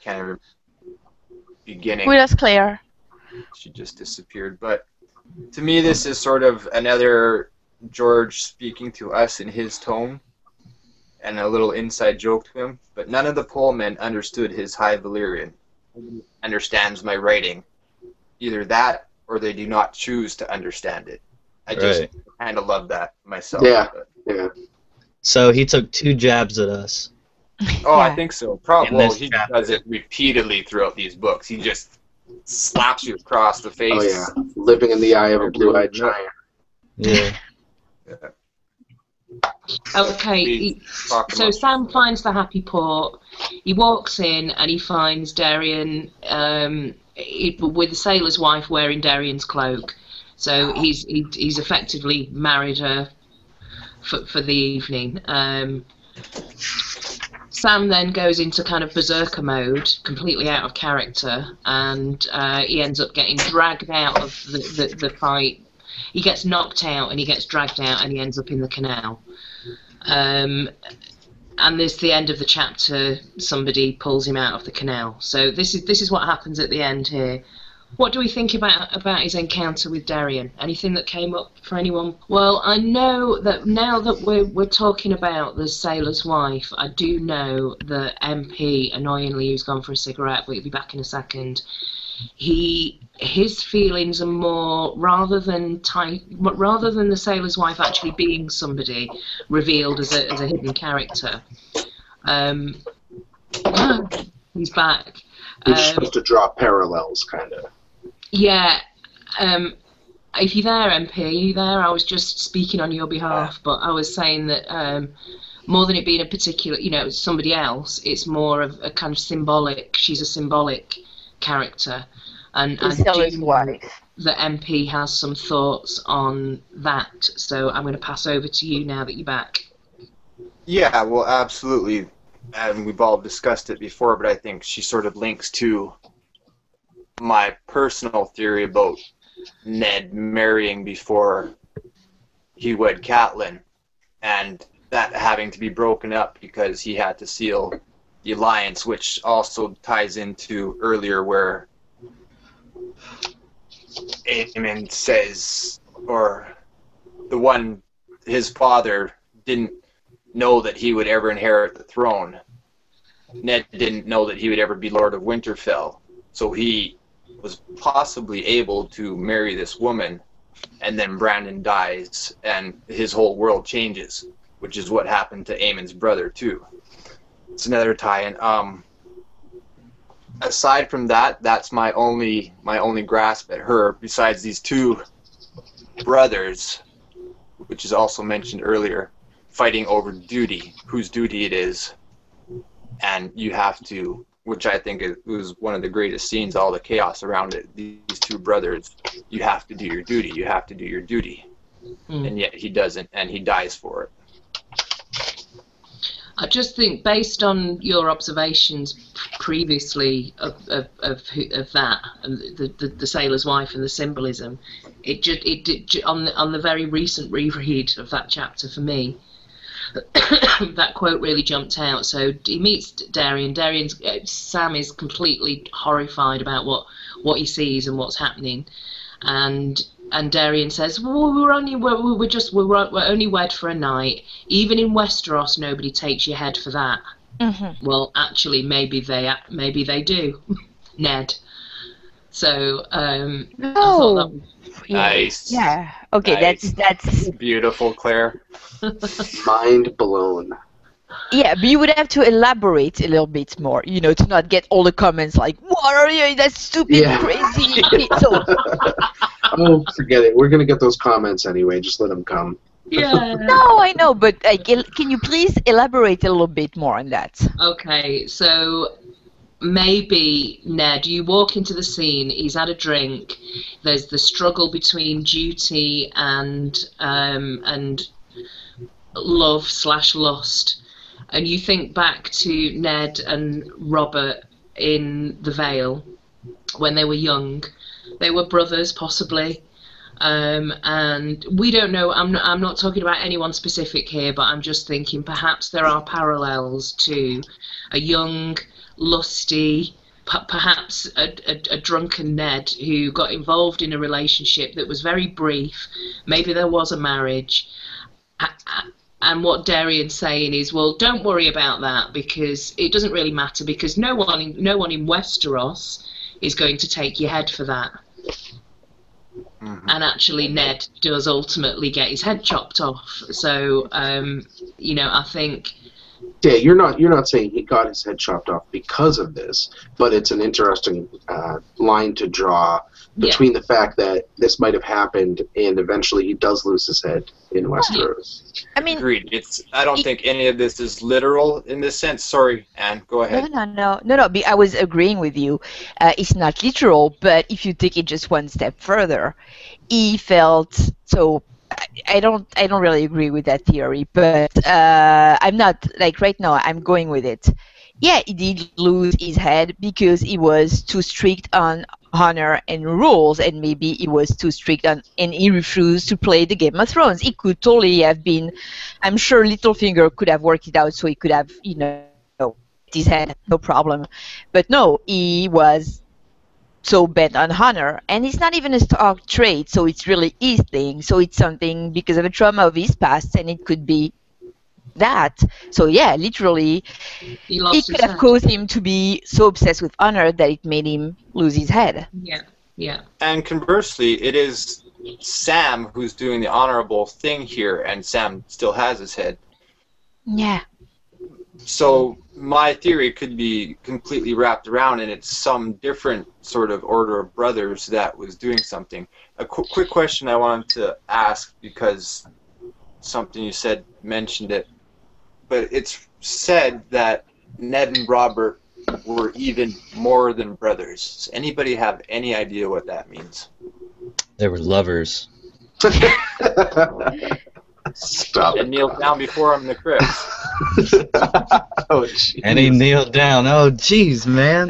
kind of beginning. With us, Claire. She just disappeared. But to me, this is sort of another George speaking to us in his tone and a little inside joke to him. But none of the polemen understood his High Valyrian. Understands my writing. Either that or they do not choose to understand it. I just kind of love that myself. Yeah, but. yeah. So he took 2 jabs at us. Oh, I think so. Probably. He does it repeatedly throughout these books. He just slaps you across the face. Oh yeah, living in the eye of a blue-eyed giant. Yeah. Okay, so Sam finds the Happy Port. He walks in and he finds Darian with the sailor's wife wearing Darian's cloak. So he's effectively married her for the evening. Sam then goes into kind of berserker mode, completely out of character, and he ends up getting dragged out of the fight. He gets knocked out and he gets dragged out and he ends up in the canal. And this the end of the chapter. Somebody pulls him out of the canal. So this is what happens at the end here. What do we think about his encounter with Darien? Anything that came up for anyone? Well, I know that now that we're talking about the sailor's wife, I do know that MP, annoyingly, who's gone for a cigarette, but he'll be back in a second. His feelings are more, rather than the sailor's wife actually being somebody revealed as a hidden character. He's back. You're supposed to draw parallels, kind of. Yeah. If you're there, MP, are you there? I was just speaking on your behalf, but I was saying that more than it being a particular, somebody else, it's more of a kind of symbolic. She's a symbolic character, and I do know that MP has some thoughts on that. So I'm going to pass over to you now that you're back. Yeah, well, absolutely, and we've all discussed it before, but I think she sort of links to my personal theory about Ned marrying before he wed Catelyn, and that having to be broken up because he had to seal the alliance, which also ties into earlier where Aemon says, or his father didn't know that he would ever inherit the throne. Ned didn't know that he would ever be Lord of Winterfell, so he was possibly able to marry this woman, and then Brandon dies and his whole world changes, which is what happened to Aemon's brother too. It's another tie-in. Aside from that, that's my only grasp at her, besides these two brothers, which is also mentioned earlier, fighting over duty, whose duty it is, and you have to, which I think was one of the greatest scenes, all the chaos around it. These two brothers, you have to do your duty, you have to do your duty. And yet he doesn't, and he dies for it. I just think, based on your observations previously of that, and the sailor's wife and the symbolism, on the very recent reread of that chapter for me, that quote really jumped out. So he meets Darien. Sam is completely horrified about what he sees and what's happening, and Darien says, "Well, we're only wed for a night. Even in Westeros, nobody takes your head for that." Well, actually, maybe they do, Ned. So I thought that was nice. Yeah. Okay, nice. That's beautiful, Claire. Mind blown. Yeah, but you would have to elaborate a little bit more, to not get all the comments like, "What are you? That's stupid, crazy." So, oh, forget it. We're gonna get those comments anyway. Just let them come. Yeah. No, I know, but can you please elaborate a little bit more on that? Okay, so maybe, Ned, you walk into the scene, he's had a drink, there's the struggle between duty and love/lust, and you think back to Ned and Robert in the Vale when they were young. They were brothers, possibly. And we don't know. I'm not talking about anyone specific here, but I'm just thinking perhaps there are parallels to a young, lusty, perhaps a drunken Ned who got involved in a relationship that was very brief. Maybe there was a marriage. And what Darien's saying is, well, don't worry about that because it doesn't really matter, because no one in Westeros is going to take your head for that. And actually, Ned does ultimately get his head chopped off. So, I think. Yeah, you're not saying he got his head chopped off because of this, but it's an interesting line to draw between the fact that this might have happened and eventually he does lose his head in Westeros. I mean, agreed. I don't think any of this is literal in this sense. Sorry, Anne, go ahead. No. I was agreeing with you. It's not literal, but if you take it just one step further, he felt so. I don't really agree with that theory, but I'm not, like, right now I'm going with it. Yeah, he did lose his head because he was too strict on honor and rules, and maybe he was too strict on, and he refused to play the Game of Thrones. He could totally have been, I'm sure Littlefinger could have worked it out so he could have, his head, no problem. But no, he was so bent on honor, and it's not even a stock trait, so it's really his thing. So it's something because of a trauma of his past, and it could be that. So yeah, literally, He it lost could his have head. caused him to be so obsessed with honor that it made him lose his head. Yeah, yeah. And conversely, it is Sam who's doing the honorable thing here, and Sam still has his head. Yeah. So my theory could be completely wrapped around, and it's some different sort of order of brothers that was doing something. A quick question I wanted to ask, because something you said mentioned it, but it's said that Ned and Robert were even more than brothers. Does anybody have any idea what that means? They were lovers. Stop And it. kneel down before him in the crypt. Oh, jeez. And he kneeled down. Oh, jeez, man.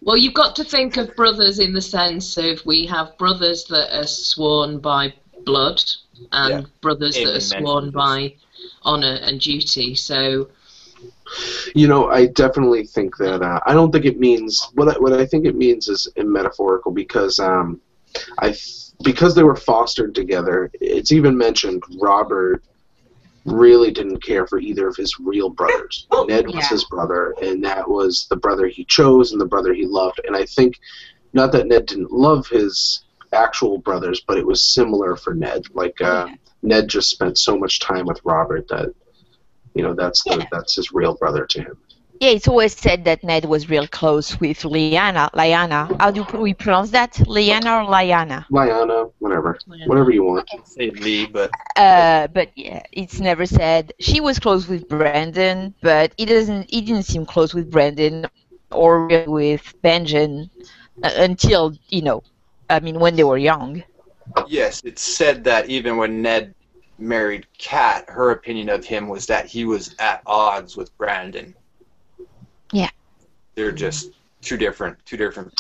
Well, you've got to think of brothers in the sense of we have brothers that are sworn by blood and brothers that are sworn by honor and duty. So, You know, I definitely think that I don't think it means what I think it means is metaphorical because because they were fostered together. It's even mentioned Robert really didn't care for either of his real brothers. Ned was his brother, and that was the brother he chose and the brother he loved. And I think not that Ned didn't love his actual brothers, but it was similar for Ned. Like Ned just spent so much time with Robert that that's his real brother to him. Yeah, it's always said that Ned was real close with Lyanna. How do we pronounce that? Lyanna or Lyanna? Lyanna, whatever you want. Say Lee, but yeah, it's never said. She was close with Brandon, but he didn't seem close with Brandon or really with Benjen until when they were young. yes, it's said that even when Ned married Kat, her opinion of him was that he was at odds with Brandon. Yeah. They're just two different.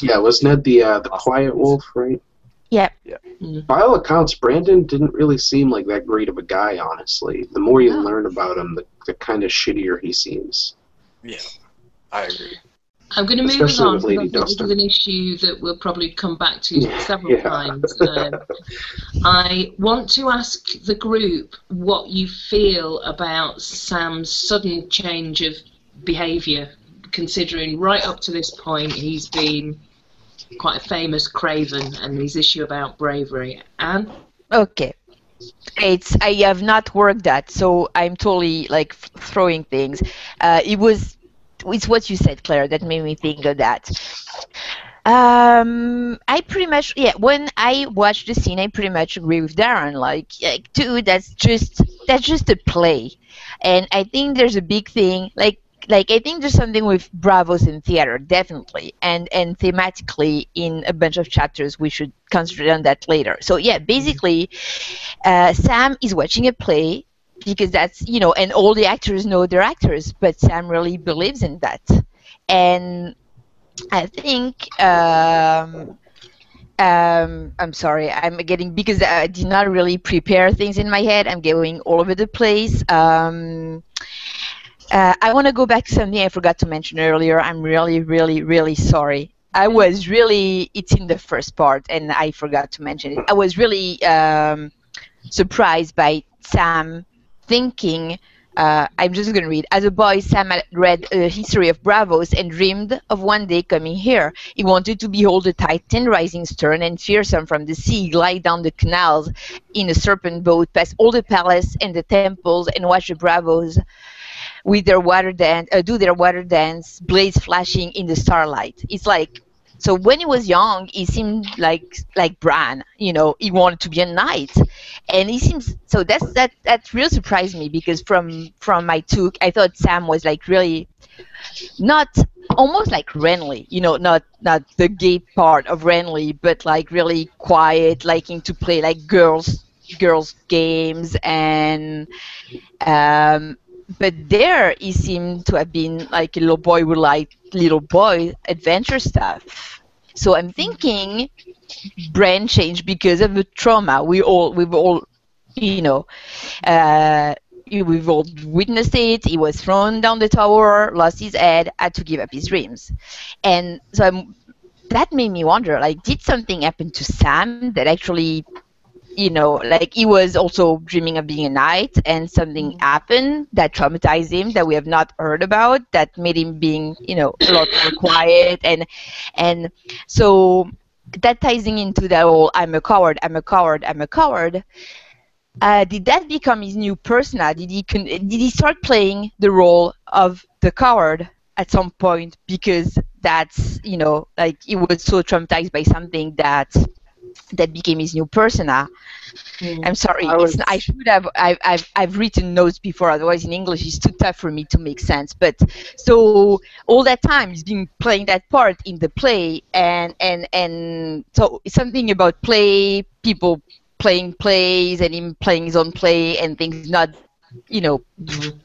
Yeah, was Ned the quiet wolf, right? Yeah. By all accounts, Brandon didn't really seem like that great of a guy, honestly. The more you learn about him, the kind of shittier he seems. Yeah, I agree. I'm going to move Especially on with because Lady I think this Dustin. is an issue that we'll probably come back to several Yeah. times. I want to ask the group what you feel about Sam's sudden change of behaviour, considering right up to this point he's been quite a famous craven, and his issue about bravery. Anne? Okay. I have not worked that, so I'm totally like throwing things. It's what you said, Claire, that made me think of that. I pretty much, when I watched the scene, I pretty much agree with Darren. Like dude, that's just a play, and I think there's a big thing. Like I think there's something with Bravos in theater, definitely, and thematically in a bunch of chapters. We should concentrate on that later. So yeah, basically, Sam is watching a play because that's and all the actors know they're actors, but Sam really believes in that, and I think I'm sorry, because I did not really prepare things in my head. I'm going all over the place. I want to go back to something I forgot to mention earlier. I'm really, really, really sorry. It's in the first part, and I forgot to mention it. I was really surprised by Sam thinking, I'm just going to read. As a boy, Sam had read a history of Bravos and dreamed of one day coming here. He wanted to behold the Titan rising stern and fearsome from the sea, glide down the canals in a serpent boat, past all the palace and the temples, and watch the Bravos with their do their water dance, blades flashing in the starlight. It's like, so when he was young, he seemed like Bran, he wanted to be a knight, and he seems, so that really surprised me, because from my took, I thought Sam was like really not, almost like Renly, not the gay part of Renly, but like really quiet, liking to play like girls games, and but there he seemed to have been like a little boy who liked little boy adventure stuff. So I'm thinking brain change because of the trauma we've all we've all witnessed it. He was thrown down the tower, lost his head, had to give up his dreams. And so that made me wonder, like, did something happen to Sam that actually, like he was also dreaming of being a knight, and something happened that traumatized him that we have not heard about, that made him being, a lot more quiet, and so that ties into that whole I'm a coward, I'm a coward, I'm a coward. Did that become his new persona? Did he start playing the role of the coward at some point, because that's, like he was so traumatized by something that became his new persona? I'm sorry, I should have. I've written notes before. Otherwise, in English, it's too tough for me to make sense. But so all that time, he's been playing that part in the play, and so it's something about play, people playing plays, and him playing his own play, and things not,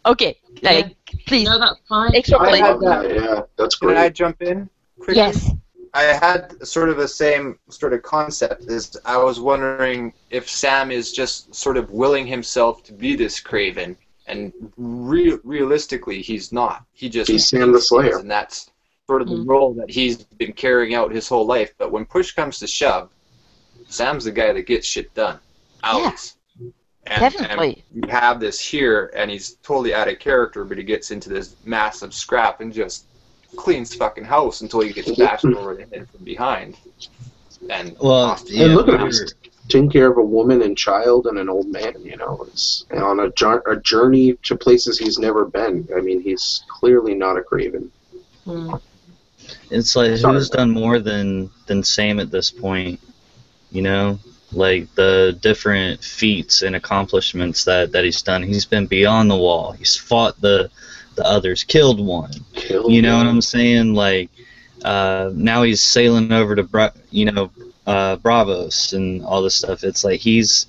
Okay, like please. No, that's fine. Extrapolate. I love that. Yeah, that's great. Can I jump in quickly? Yes. I had sort of the same sort of concept. Is I was wondering if Sam is just sort of willing himself to be this craven, and realistically, he's not. He's Sam the Slayer, and that's sort of the role that he's been carrying out his whole life. But when push comes to shove, Sam's the guy that gets shit done. Always. Yeah, definitely. And you have this here, and he's totally out of character, but he gets into this massive scrap and just cleans fucking house until he gets bashed over the head from behind. And and look at him, taking care of a woman and child and an old man. It's on a journey to places he's never been. I mean, he's clearly not a craven. It's like, who's done more than Sam at this point? Like the different feats and accomplishments that he's done. He's been beyond the wall. He's fought the others, killed one. What I'm saying? Like, now he's sailing over to Bravos and all this stuff. It's like he's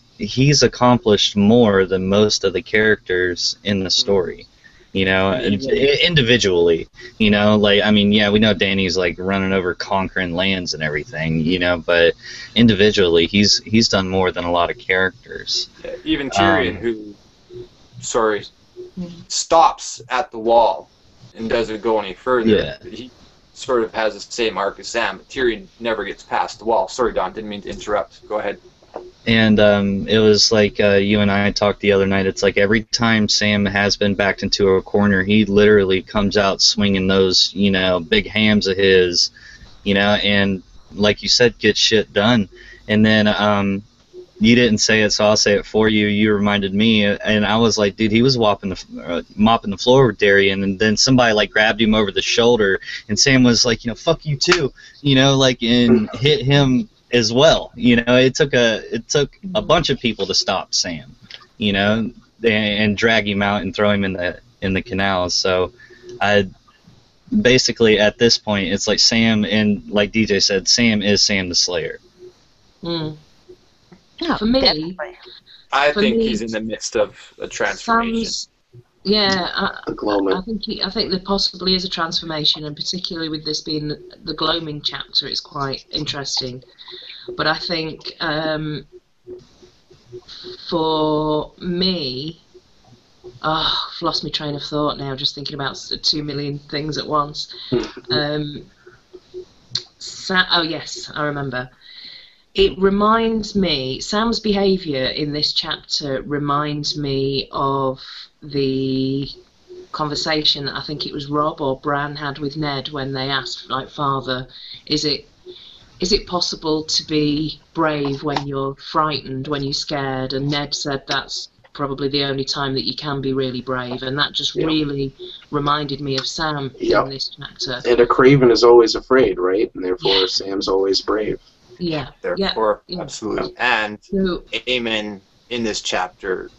accomplished more than most of the characters in the story. Individually. Like, I mean, yeah, we know Danny's like running over conquering lands and everything. But individually, he's done more than a lot of characters. Yeah, even Tyrion, who stops at the wall and doesn't go any further. Yeah. He sort of has the same arc as Sam, but Tyrion never gets past the wall. Sorry, Don, didn't mean to interrupt. Go ahead. And it was like you and I talked the other night. It's like every time Sam has been backed into a corner, he literally comes out swinging those, big hams of his, and like you said, get shit done. And then you didn't say it, so I'll say it for you. You reminded me, and I was like, dude, he was mopping the floor with Darian, and then somebody like grabbed him over the shoulder, and Sam was like, fuck you too, and hit him as well. It took a bunch of people to stop Sam, and drag him out and throw him in the canal. So I basically, at this point, it's like Sam, and like DJ said, Sam is Sam the Slayer. For me, I think he's in the midst of a transformation. I think there possibly is a transformation, and particularly with this being the gloaming chapter, it's quite interesting. But I think for me, I've lost my train of thought now, just thinking about 2 million things at once. Oh yes, I remember. It reminds me, Sam's behaviour in this chapter reminds me of the conversation that I think it was Rob or Bran had with Ned when they asked, like, Father, is it possible to be brave when you're frightened, when you're scared? And Ned said that's probably the only time that you can be really brave, and that just really reminded me of Sam in this chapter. And a craven is always afraid, right? And therefore Sam's always brave. Yeah. Therefore, absolutely. And Aemon in this chapter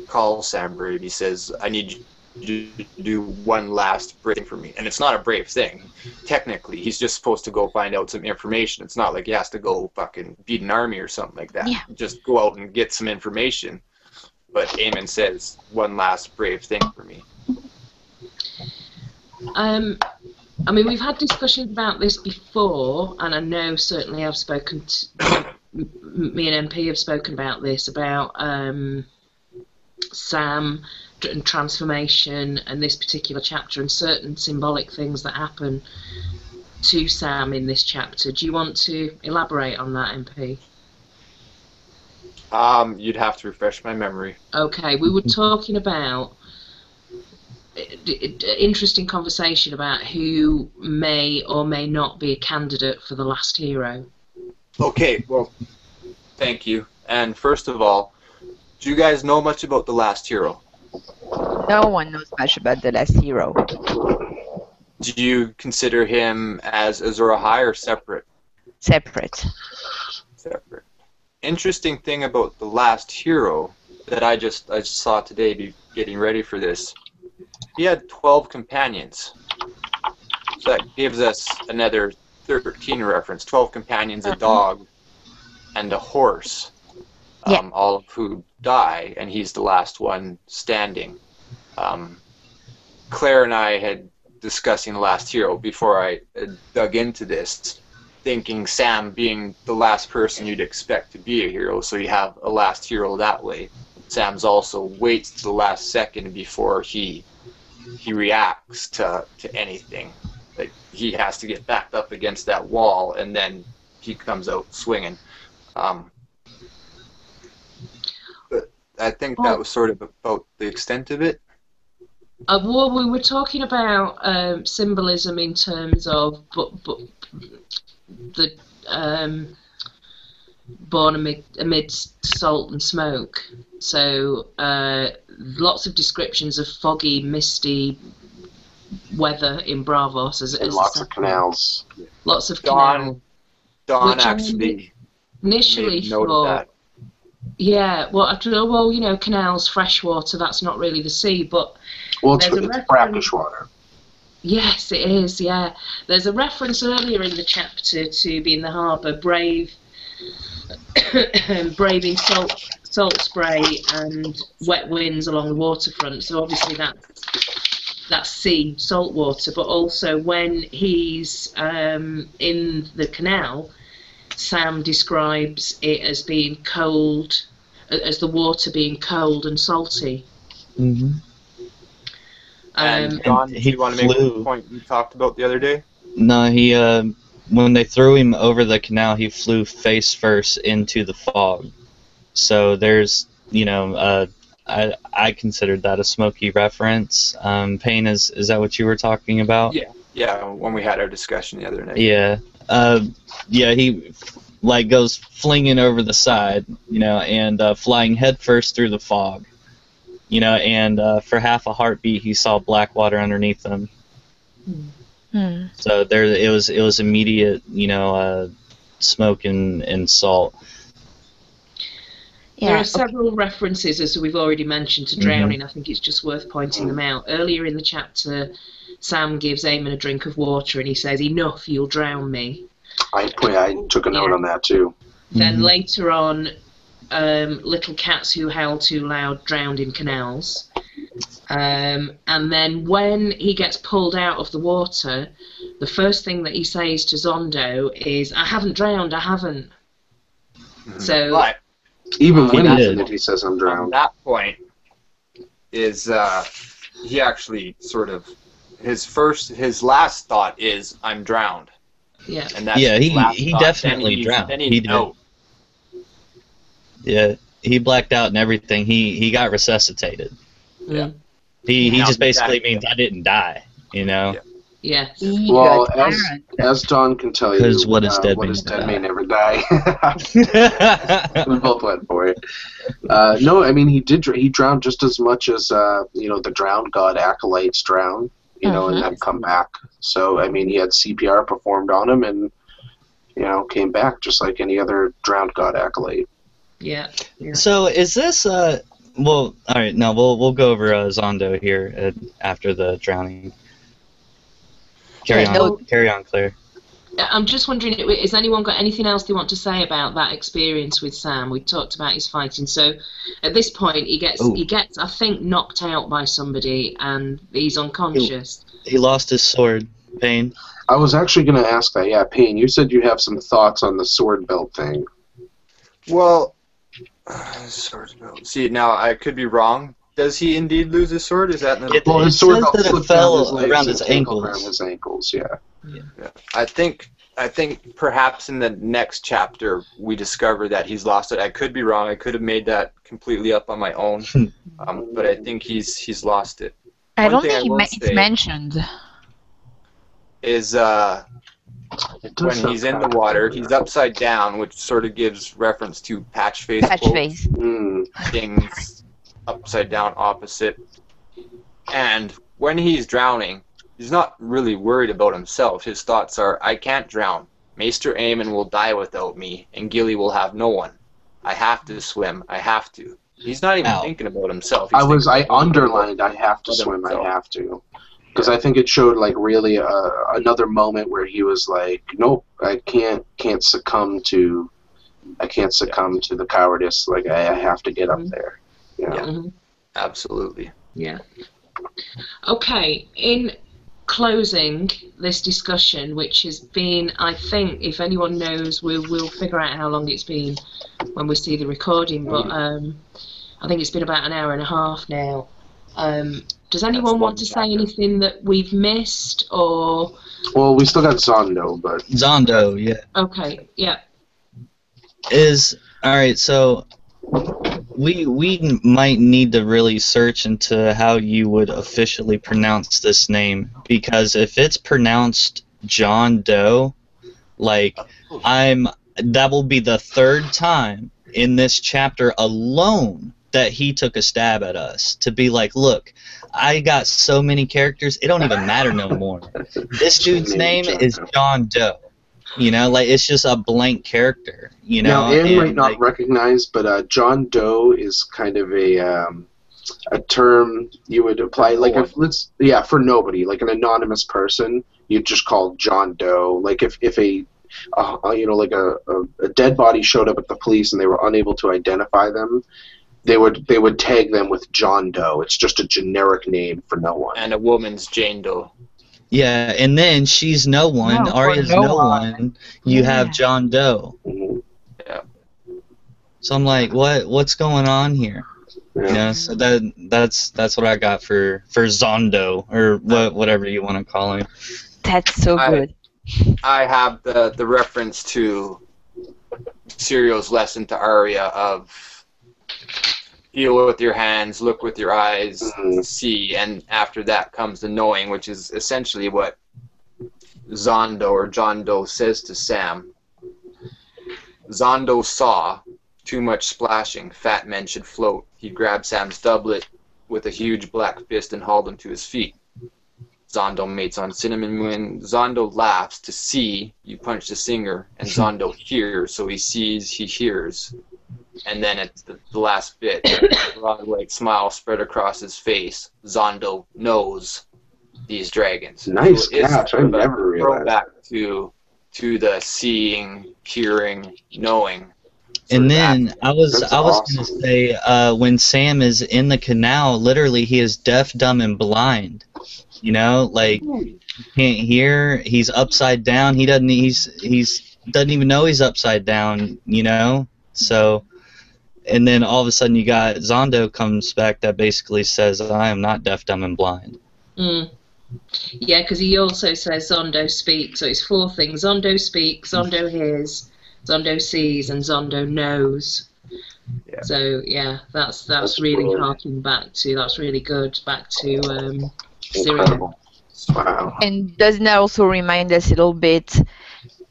calls Sam brave. He says, I need you to do one last brave thing for me. And it's not a brave thing. Technically, he's just supposed to go find out some information. It's not like he has to go fucking beat an army or something like that. Yeah. Just go out and get some information. But Aemon says, one last brave thing for me. I mean, we've had discussions about this before, and I know certainly I've spoken to, me and MP have spoken about this, about Sam and transformation and this particular chapter and certain symbolic things that happen to Sam in this chapter. Do you want to elaborate on that, MP? You'd have to refresh my memory. Okay, we were talking about interesting conversation about who may or may not be a candidate for the last hero. Okay, well, thank you. And first of all, do you guys know much about the last hero? No one knows much about the last hero. Do you consider him as Azor Ahai or separate? Separate. Separate. Interesting thing about the last hero that I just saw today getting ready for this. He had 12 companions. So that gives us another 13 reference. 12 companions, a dog, and a horse. Yeah. All of who die, and he's the last one standing. Claire and I had discussing the last hero before I dug into this, thinking Sam being the last person you'd expect to be a hero, so you have a last hero that way. Sam's also waits to the last second before he reacts to anything. Like, he has to get backed up against that wall, and then he comes out swinging. But I think that was sort of about the extent of it. Well, we were talking about symbolism in terms of the born amidst salt and smoke. So lots of descriptions of foggy, misty weather in Bravos. And lots of canals. Lots of canals. Dawn actually initially made note of that. Yeah, well, after well, you know, canals, freshwater, that's not really the sea, but well, it's brackish water. Yes, it is, yeah. There's a reference earlier in the chapter to be in the harbour, braving salt spray and wet winds along the waterfront. So obviously that's sea, salt water, but also when he's in the canal, Sam describes it as being cold, as the water being cold and salty. Mm-hmm. And Don, do you want to make the point you talked about the other day? No, he when they threw him over the canal, he flew face first into the fog. So there's, you know, I considered that a Smokey reference. Payne, is that what you were talking about? Yeah, when we had our discussion the other night. Yeah. Yeah, he like goes flinging over the side, you know, and flying headfirst through the fog, you know, and for half a heartbeat he saw black water underneath him. Hmm. So there, it was immediate, you know, smoke and salt. There are several references, as we've already mentioned, to drowning. I think it's just worth pointing them out. Earlier in the chapter, Sam gives Eamon a drink of water and he says, "Enough, you'll drown me." I took a note on that too. Then later on, little cats who howl too loud drowned in canals. And then when he gets pulled out of the water, the first thing that he says to Zondo is, "I haven't drowned, I haven't." So, but even when he did, he says, "I'm drowned." At that point is he actually sort of his last thought is, "I'm drowned." Yeah. And that's he definitely drowned. Then he did. Yeah, he blacked out and everything. He got resuscitated. Yeah. He just basically means I didn't die, you know. Yeah. Well, as Don can tell you, because what is dead may never die. We both went for it. No, I mean he drowned just as much as you know, the drowned god acolytes drown, you know, and then come back. So I mean he had CPR performed on him and, you know, came back just like any other drowned god acolyte. Yeah. So is this well, all right, now we'll go over Zondo here after the drowning. Carry on, Claire. I'm just wondering, has anyone got anything else they want to say about that experience with Sam? We talked about his fighting. So at this point, he gets, I think, knocked out by somebody, and he's unconscious. He lost his sword. Payne. I was actually going to ask that. Yeah, Payne, you said you have some thoughts on the sword belt thing. Well, sword belt. See, now I could be wrong, does he indeed lose his sword? Is that in the... Well, his It sword says got that it slipped down his fell legs around and his tangled ankles. around his ankles, yeah. Yeah. I think perhaps in the next chapter we discover that he's lost it. I could be wrong. I could have made that completely up on my own, but I think he's lost it. I One don't thing I think will it's say mentioned. is It does when sound he's in the kinda water, familiar. he's upside down, which sort of gives reference to patch face Patch quotes, face. things upside down opposite. And when he's drowning, he's not really worried about himself. His thoughts are, I can't drown. Maester Aemon will die without me, and Gilly will have no one. I have to swim. I have to. He's not even Ow. thinking about himself. I He's thinking about underlined I have to about swim, I himself. have to. Because I think it showed like really another moment where he was like, nope, I can't succumb to the cowardice. Like I have to get up there. You know? Yeah. Absolutely. Yeah. Okay, in closing this discussion, which has been, I think, if anyone knows, we'll figure out how long it's been when we see the recording, but I think it's been about an hour and a half now. Does anyone want to say anything that we've missed, or? Well, we still got Zondo, but Zondo, yeah. Okay, yeah. Alright, so we might need to really search into how you would officially pronounce this name, because if it's pronounced John Doe, like that will be the third time in this chapter alone that he took a stab at us to be like, look, I got so many characters, it don't even matter no more. This dude's name is John Doe. You know, like, it's just a blank character, you know? Now, Anne and, might not like, recognize, but John Doe is kind of a term you would apply, like, for nobody, like an anonymous person, you'd just call John Doe. Like, if a dead body showed up at the police and they were unable to identify them, they would tag them with John Doe. It's just a generic name for no one. And a woman's Jane Doe. yeah, and then she's no one, No, Arya's for no no one. one, you have Yeah. John Doe. Mhm. Yeah. So I'm like, what's going on here? Yeah. You know, so that's what I got for Zondo, or whatever you want to call him. That's so good. I have the reference to Sirio's lesson to Arya of feel with your hands, look with your eyes, see, and after that comes the knowing, which is essentially what Zondo or John Doe says to Sam. Zondo saw too much splashing. Fat men should float. He grabbed Sam's doublet with a huge black fist and hauled him to his feet. Zondo mates on cinnamon. When Zondo laughs to see, you punch the singer, and Zondo hears, so he sees, he hears. And then at the last bit, a broad white smile spread across his face. Zondo knows these dragons. Nice So it is catch. I sort of a never realized. throwback to the seeing, hearing, knowing. And then I was That's gonna awesome. say, when Sam is in the canal, literally he is deaf, dumb, and blind. You know, like, he can't hear. He's upside down. He doesn't. He's doesn't even know he's upside down. You know. So, and then all of a sudden you got Zondo comes back that basically says, "I am not deaf, dumb, and blind." Mm. Yeah, because he also says Zondo speaks, so it's four things: Zondo speaks, Zondo hears, Zondo sees, and Zondo knows. Yeah. So yeah, that's really brilliant. harking back to, that's really good, back to Syria. Incredible. Wow. And doesn't that also remind us a little bit,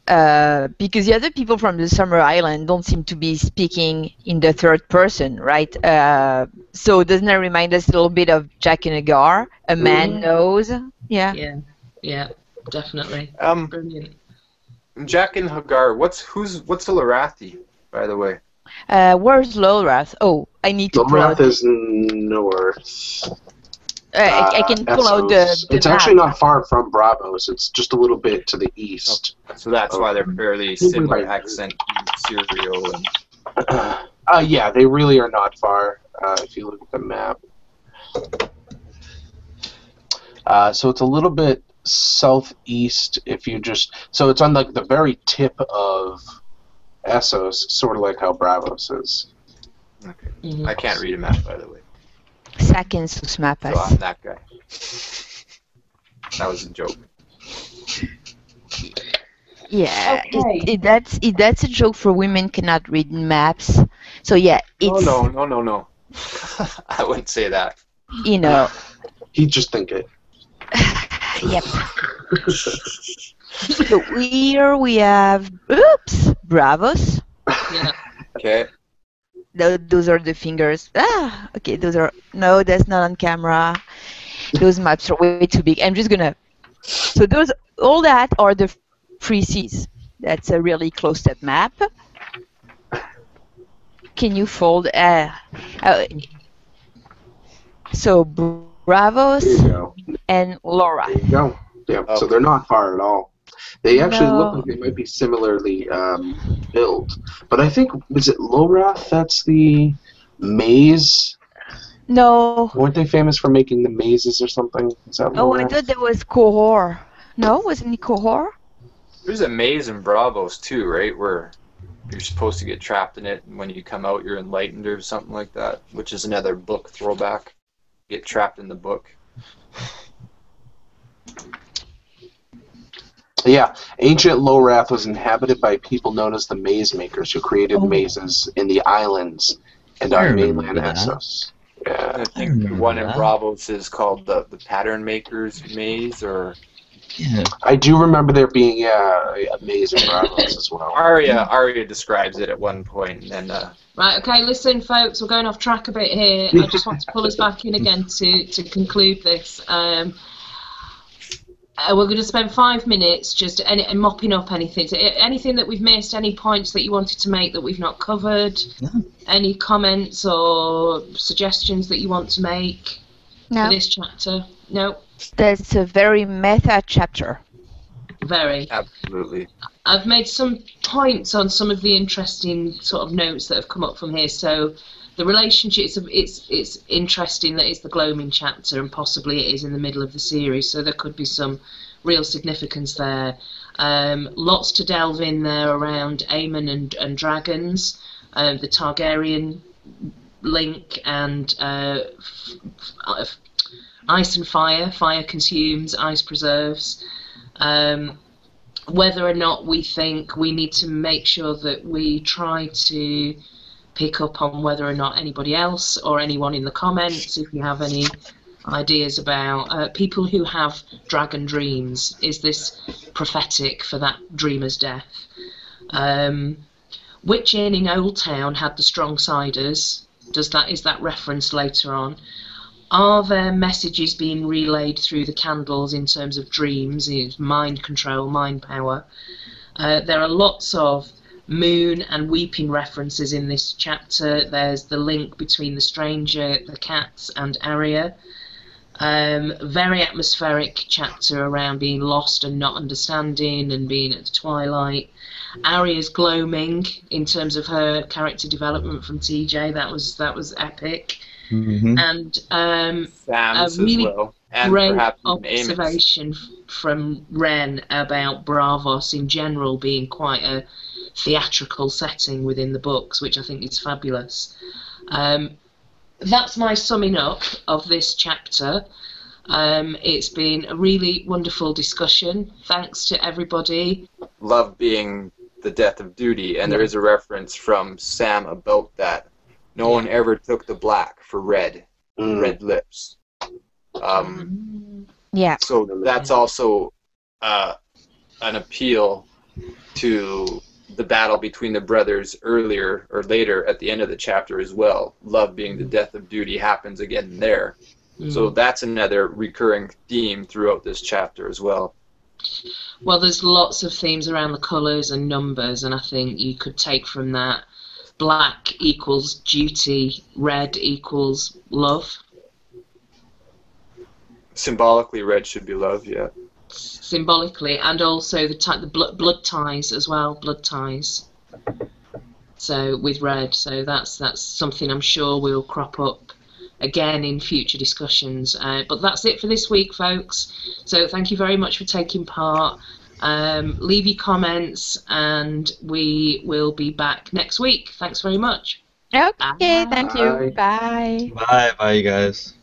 because the other people from the Summer Island don't seem to be speaking in the third person, right? So doesn't that remind us a little bit of Jack and Agar? A man knows. Yeah. Yeah, definitely. Brilliant. Jack and Hagar. What's the Lorathi, by the way? Where's Lorath? Oh, I need to pull out. Lorath is north. I can pull out the It's map. actually not far from Bravos. It's just a little bit to the east. So that's why they're fairly similar accent to Syrio. And Yeah, they really are not far if you look at the map. So it's a little bit southeast if you just... So it's on like the very tip of Essos, sort of like how Bravos is. okay. I can't read a map, by the way. seconds to map So us. I'm that guy. That was a joke. Yeah, Okay. that's a joke for women cannot read maps. So yeah, it's No. I wouldn't say that. you know, He'd just think it. yep. So here we have bravos. Yeah. Okay. Those are the fingers. Okay, those are no, that's not on camera. Those maps are way too big. I'm just gonna. So all that are the free seas. That's a really close-up map. Can you fold? So Bravos There you go. and Laura. There you go. Yeah. Oh. So they're not far at all. They actually look No. like they might be similarly built. But I think, was it Lorath? That's the maze. No. Weren't they famous for making the mazes or something? Is that Oh, I Lorath? thought that was Kohor. No, wasn't it Kohor? There's a maze in Bravos too, right? Where you're supposed to get trapped in it, and when you come out, you're enlightened or something like that, which is another book throwback. Get trapped in the book. Yeah, ancient Lorath was inhabited by people known as the Maze Makers, who created mazes in the islands and I on remember mainland that. Essos. Yeah. I think the remember one in that. Bravos is called the Pattern Makers Maze, or Yeah. I do remember there being a maze in Bravos as well. Arya describes it at one point, and then Right, okay, listen, folks, we're going off track a bit here. I just want to pull us back in again to conclude this. We're going to spend 5 minutes just mopping up anything. So anything that we've missed, any points that you wanted to make that we've not covered, any comments or suggestions that you want to make No. for this chapter? No? That's a very meta chapter. Very. absolutely. I've made some points on some of the interesting sort of notes that have come up from here. So the relationship, it's interesting that it's the gloaming chapter and possibly it is in the middle of the series, so there could be some real significance there. Lots to delve in there around Aemon and dragons, the Targaryen link, and ice and fire. Fire consumes, ice preserves. Whether or not we think we need to make sure that we try to pick up on whether or not anybody else or anyone in the comments, if you have any ideas about people who have dragon dreams. Is this prophetic for that dreamer's death? Which inn in Old Town had the strong ciders? Is that referenced later on? Are there messages being relayed through the candles in terms of dreams, mind control, mind power? There are lots of moon and weeping references in this chapter. There's the link between the stranger, the cats, and Arya. Very atmospheric chapter around being lost and not understanding and being at the twilight. Arya's gloaming in terms of her character development from TJ. That was epic. Mm-hmm. And Sam's a really as well, and great perhaps even Aemon's. observation from Ren about Bravos in general being quite a theatrical setting within the books, which I think is fabulous. That's my summing up of this chapter. It's been a really wonderful discussion. Thanks to everybody. Love being the death of duty, and there is a reference from Sam about that. No one ever took the black for red lips. Yeah. So that's also an appeal to the battle between the brothers earlier or later at the end of the chapter as well. Love being the death of duty happens again there. So that's another recurring theme throughout this chapter as well. Well, there's lots of themes around the colours and numbers, and I think you could take from that black equals duty, red equals love. Symbolically, red should be love, yeah. Symbolically, and also the blood ties as well, blood ties. So with red, so that's something I'm sure will crop up again in future discussions. But that's it for this week, folks. So thank you very much for taking part. Leave your comments, and we will be back next week. Thanks very much. Okay, thank you. Bye. Bye. Bye, you guys.